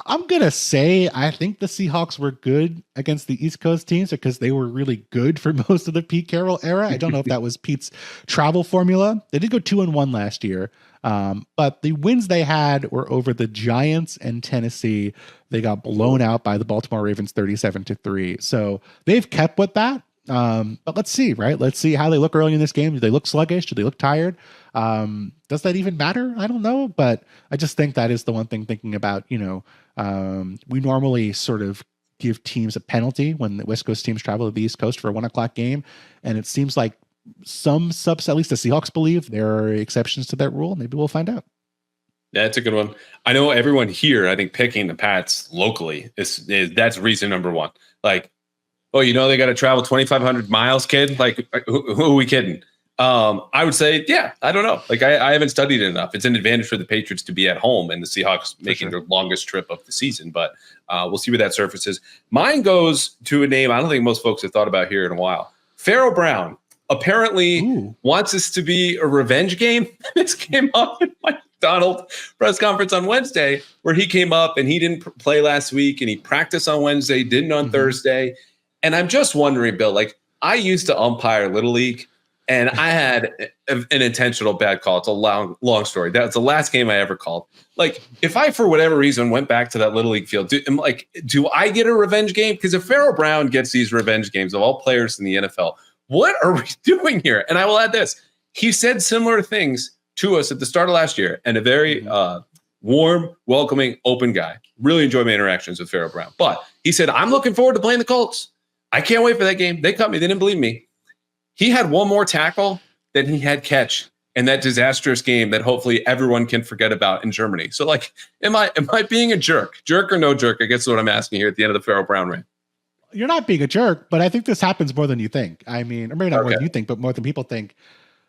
I'm going to say I think the Seahawks were good against the East Coast teams because they were really good for most of the Pete Carroll era. I don't know if that was Pete's travel formula. They did go 2-1 last year, but the wins they had were over the Giants and Tennessee. They got blown out by the Baltimore Ravens 37-3. So they've kept with that. But let's see, right? Let's see how they look early in this game. Do they look sluggish? Do they look tired? Does that even matter? I don't know, but I just think that is the one thing thinking about, we normally sort of give teams a penalty when the West Coast teams travel to the East Coast for a 1:00 game. And it seems like some subs, at least the Seahawks, believe there are exceptions to that rule. Maybe we'll find out. That's a good one. I know everyone here, I think picking the Pats locally that's reason number one. Like, oh, they got to travel 2,500 miles, kid. Like, who are we kidding? I would say, yeah, I don't know. Like, I haven't studied it enough. It's an advantage for the Patriots to be at home and the Seahawks making their longest trip of the season. But we'll see where that surfaces. Mine goes to a name I don't think most folks have thought about here in a while. Pharaoh Brown apparently wants this to be a revenge game. This came up in my Donald press conference on Wednesday where he came up and he didn't play last week and he practiced on Wednesday, didn't on Thursday. And I'm just wondering, Bill, like I used to umpire Little League and I had an intentional bad call. It's a long story. That's the last game I ever called. Like if I, for whatever reason, went back to that Little League field, do I get a revenge game? Because if Pharaoh Brown gets these revenge games of all players in the NFL, what are we doing here? And I will add this. He said similar things to us at the start of last year and a very warm, welcoming, open guy. Really enjoyed my interactions with Pharaoh Brown. But he said, I'm looking forward to playing the Colts. I can't wait for that game. They cut me. They didn't believe me. He had one more tackle than he had catch in that disastrous game that hopefully everyone can forget about in Germany. So, like, am I being a jerk? Jerk or no jerk? I guess is what I'm asking here at the end of the Pharaoh Brown rant. You're not being a jerk, but I think this happens more than you think. I mean, or maybe not more than you think, but more than people think.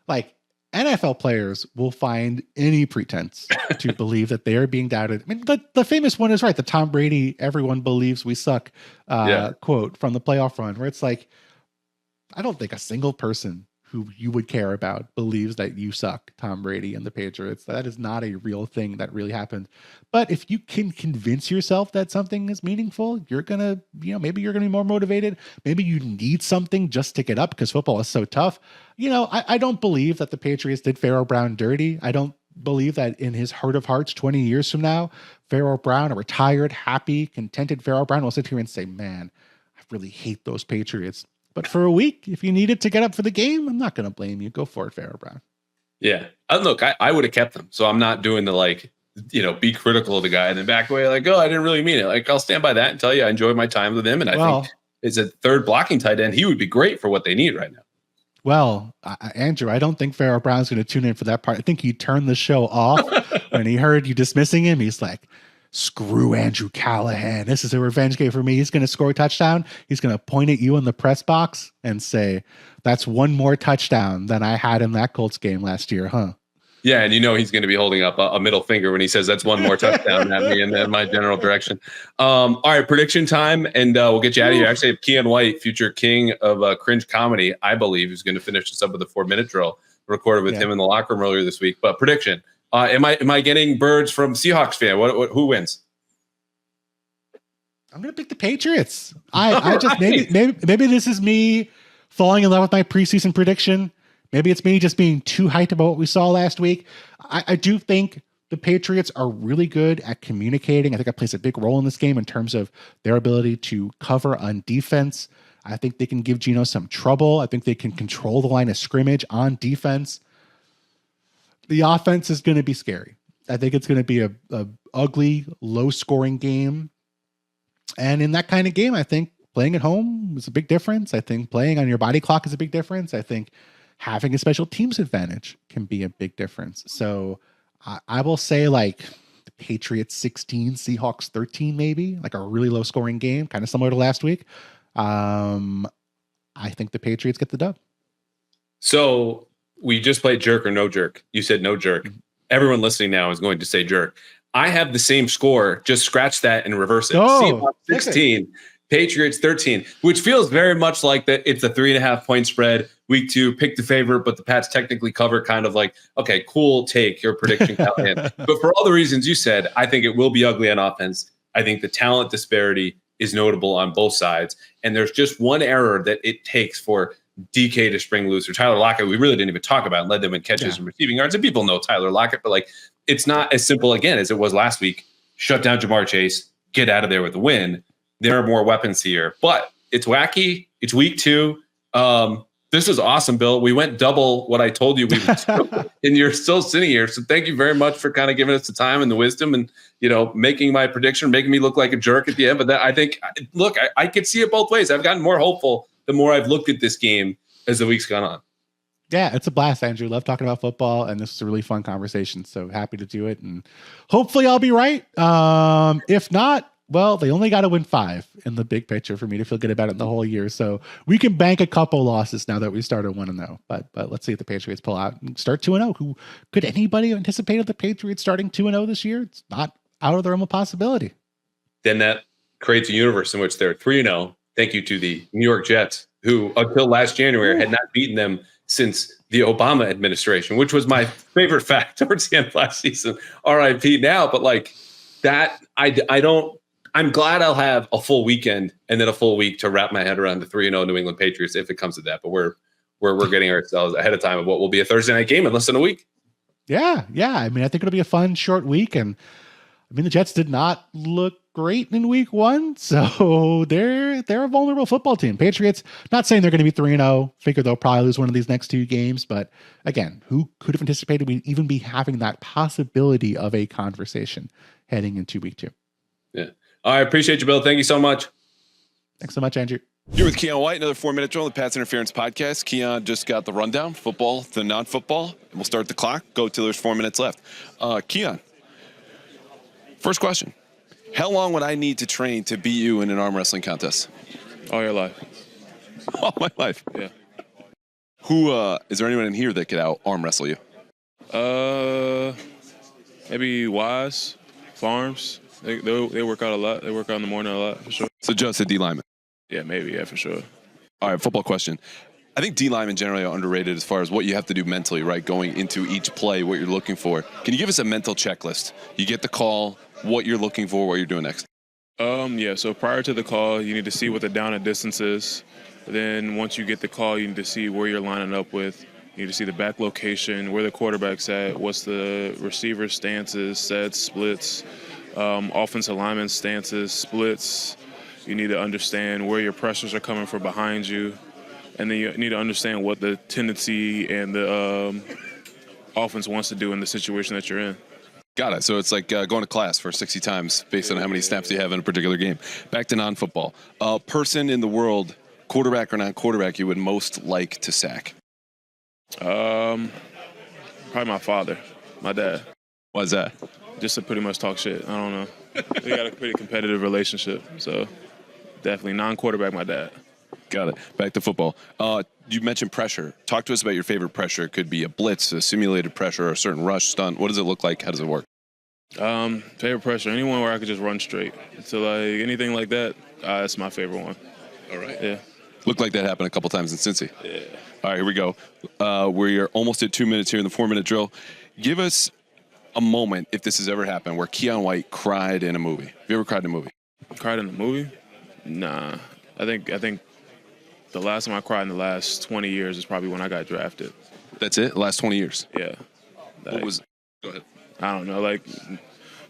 Like, NFL players will find any pretense to believe that they are being doubted. I mean, the famous one is right. The Tom Brady, everyone believes we suck quote from the playoff run, where it's like, I don't think a single person who you would care about believes that you suck, Tom Brady and the Patriots. That is not a real thing that really happened. But if you can convince yourself that something is meaningful, you're going to, maybe you're going to be more motivated. Maybe you need something just to get up because football is so tough. I don't believe that the Patriots did Pharaoh Brown dirty. I don't believe that in his heart of hearts, 20 years from now, Pharaoh Brown, a retired, happy, contented Pharaoh Brown will sit here and say, man, I really hate those Patriots. But for a week, if you needed to get up for the game, I'm not going to blame you. Go for it, Pharaoh Brown. Yeah. Look, I would have kept them. So I'm not doing the be critical of the guy and then back away like, oh, I didn't really mean it. Like, I'll stand by that and tell you I enjoyed my time with him. And I think as a third blocking tight end, he would be great for what they need right now. Well, Andrew, I don't think Pharaoh Brown's going to tune in for that part. I think he turned the show off when he heard you dismissing him. He's like, screw Andrew Callahan. This is a revenge game for me. He's going to score a touchdown. He's going to point at you in the press box and say, that's one more touchdown than I had in that Colts game last year, huh? Yeah, and he's going to be holding up a middle finger when he says that's one more touchdown at me in my general direction. All right, prediction time, and we'll get you out of here. Actually, I have Keion White, future king of cringe comedy, I believe, who's going to finish this up with a 4-minute drill recorded with him in the locker room earlier this week. But prediction. Am I getting birds from Seahawks fan? Who wins? I'm gonna pick the Patriots. I just maybe this is me falling in love with my preseason prediction. Maybe it's me just being too hyped about what we saw last week. I do think the Patriots are really good at communicating. I think that plays a big role in this game in terms of their ability to cover on defense. I think they can give Geno some trouble. I think they can control the line of scrimmage on defense. The offense is going to be scary. I think it's going to be a ugly, low-scoring game. And in that kind of game, I think playing at home is a big difference. I think playing on your body clock is a big difference. I think having a special teams advantage can be a big difference. So I will say the Patriots 16, Seahawks 13, maybe like a really low-scoring game, kind of similar to last week. I think the Patriots get the dub. So... we just played jerk or no jerk. You said no jerk. Everyone listening now is going to say jerk. I have the same score. Just scratch that and reverse it. Oh, Seahawks 16, Patriots 13, which feels very much like that. It's a 3.5 point spread. Week 2, pick the favorite, but the Pats technically cover. Kind of like, okay, cool take your prediction, Callahan. But for all the reasons you said, I think it will be ugly on offense. I think the talent disparity is notable on both sides, and there's just one error that it takes for DK to spring loose, or Tyler Lockett. We really didn't even talk about, led them in catches and receiving yards, and people know Tyler Lockett, but like, it's not as simple again as it was last week. Shut down Jamar Chase, get out of there with a win. There are more weapons here, but it's wacky. It's week 2. This is awesome, Bill. We went double what I told you we would, and you're still sitting here. So thank you very much for kind of giving us the time and the wisdom, and making my prediction, making me look like a jerk at the end. But I think, look, I could see it both ways. I've gotten more hopeful the more I've looked at this game as the week's gone on. Yeah, it's a blast, Andrew. Love talking about football, and this is a really fun conversation. So happy to do it, and hopefully I'll be right. If not, well, they only got to win 5 in the big picture for me to feel good about it the whole year. So we can bank a couple losses now that we started 1-0. But let's see if the Patriots pull out and start 2-0. Who could anybody anticipated the Patriots starting 2-0 this year? It's not out of the realm of possibility. Then that creates a universe in which they're 3-0. Thank you to the New York Jets, who until last January had not beaten them since the Obama administration, which was my favorite fact towards the end of last season. RIP now, but like that, I'm glad I'll have a full weekend and then a full week to wrap my head around the 3-0 New England Patriots if it comes to that. But we're getting ourselves ahead of time of what will be a Thursday night game in less than a week. Yeah. I mean, I think it'll be a fun short week, and I mean, the Jets did not look great in week 1, so they're a vulnerable football team. Patriots, not saying they're going to be 3-0. Figure they'll probably lose one of these next 2 games, but again, who could have anticipated we'd even be having that possibility of a conversation heading into week 2? Yeah. I appreciate you, Bill. Thank you so much. Thanks so much, Andrew. You're with Keion White, another 4-minute drill on the Pats Interference Podcast. Keion just got the rundown, football, the non-football, and we'll start the clock. Go till there's 4 minutes left. Keion, first question. How long would I need to train to beat you in an arm wrestling contest? All your life. All my life? Yeah. Who, is there anyone in here that could out arm wrestle you? Maybe Wise, Farms. They work out a lot. They work out in the morning a lot, for sure. So just a D lineman? Yeah, maybe, yeah, for sure. All right, football question. I think D linemen generally are underrated as far as what you have to do mentally, right? Going into each play, what you're looking for. Can you give us a mental checklist? You get the call, what you're looking for, what you're doing next. Yeah, so prior to the call, you need to see what the down and distance is. Then once you get the call, you need to see where you're lining up with. You need to see the back location, where the quarterback's at, what's the receiver stances, sets, splits, offensive lineman stances, splits. You need to understand where your pressures are coming from behind you. And then you need to understand what the tendency and the offense wants to do in the situation that you're in. Got it. So it's like going to class for 60 times based on how many snaps you have in a particular game. Back to non-football. Person in the world, quarterback or non-quarterback, you would most like to sack? Probably my father, my dad. Why is that? Just to pretty much talk shit. I don't know. We got a pretty competitive relationship, so definitely non-quarterback, my dad. Got it. Back to football. You mentioned pressure. Talk to us about your favorite pressure. It could be a blitz, a simulated pressure, or a certain rush stunt. What does it look like? How does it work? Favorite pressure, anyone where I could just run straight. So like anything like that, that's my favorite one. All right. Yeah. Looked like that happened a couple times in Cincy. Yeah. All right, here we go. We're almost at 2 minutes here in the 4-minute drill. Give us a moment, if this has ever happened, where Keion White cried in a movie. Have you ever cried in a movie? Cried in a movie? Nah. I think the last time I cried in the last 20 years is probably when I got drafted. That's it? The last 20 years? Yeah. What was? Go ahead. I don't know. Like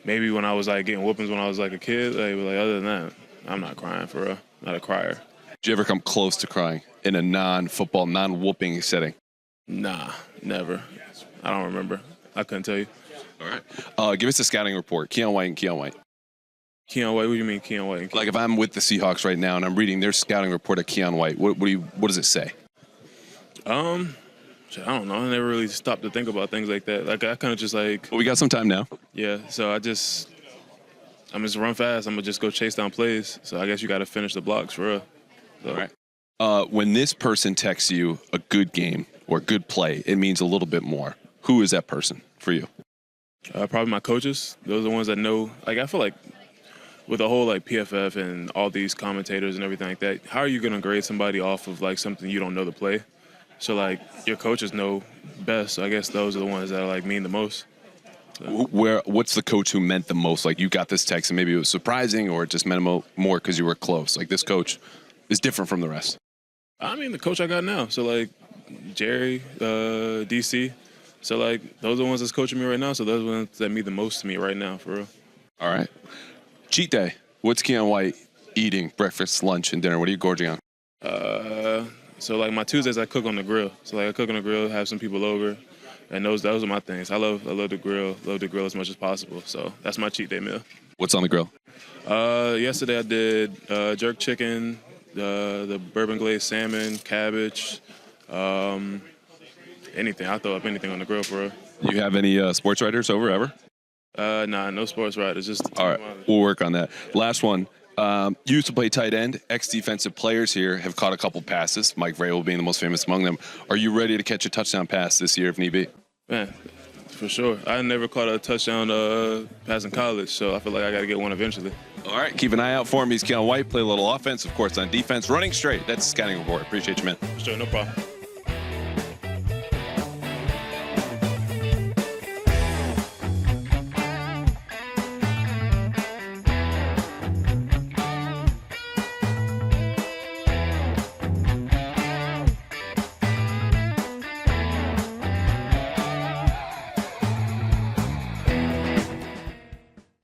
maybe when I was like getting whoopings when I was like a kid. Like other than that, I'm not crying for real. Not a crier. Did you ever come close to crying in a non-football, non-whooping setting? Nah, never. I don't remember. I couldn't tell you. All right. Give us a scouting report. Keion White and Keion White. Keion White? What do you mean Keion White? Like if I'm with the Seahawks right now and I'm reading their scouting report of Keion White, what does it say? I don't know. I never really stopped to think about things like that. Like I kind of just like. Well, we got some time now. Yeah. So I'm just run fast. I'm gonna just go chase down plays. So I guess you got to finish the blocks for real. So. All right. When this person texts you a good game or good play, it means a little bit more. Who is that person for you? Probably my coaches. Those are the ones that know. Like, I feel like with the whole like PFF and all these commentators and everything like that, how are you going to grade somebody off of like something you don't know the play? So like your coaches know best. So I guess those are the ones that like mean the most. So. What's the coach who meant the most? Like you got this text and maybe it was surprising, or it just meant more because you were close. Like this coach is different from the rest. I mean, the coach I got now. So like Jerry, DC. So like those are the ones that's coaching me right now. So those are the ones that mean the most to me right now, for real. All right. Cheat day. What's Keion White eating? Breakfast, lunch, and dinner. What are you gorging on? So like my Tuesdays I cook on the grill. So like I cook on the grill, have some people over, and those are my things. I love the grill as much as possible. So that's my cheat day meal. What's on the grill? Yesterday I did jerk chicken, the bourbon glazed salmon, cabbage, anything. I'll throw up anything on the grill for real. You have any sports writers over ever? Nah, no sports writers. Just all right. We'll work on that. Last one. You used to play tight end. Ex-defensive players here have caught a couple passes, Mike Vrabel being the most famous among them. Are you ready to catch a touchdown pass this year if need be? Man, for sure. I never caught a touchdown pass in college, so I feel like I got to get one eventually. All right, keep an eye out for him. He's Keion White. Play a little offense, of course, on defense. Running straight. That's the scouting report. Appreciate you, man. For sure, no problem.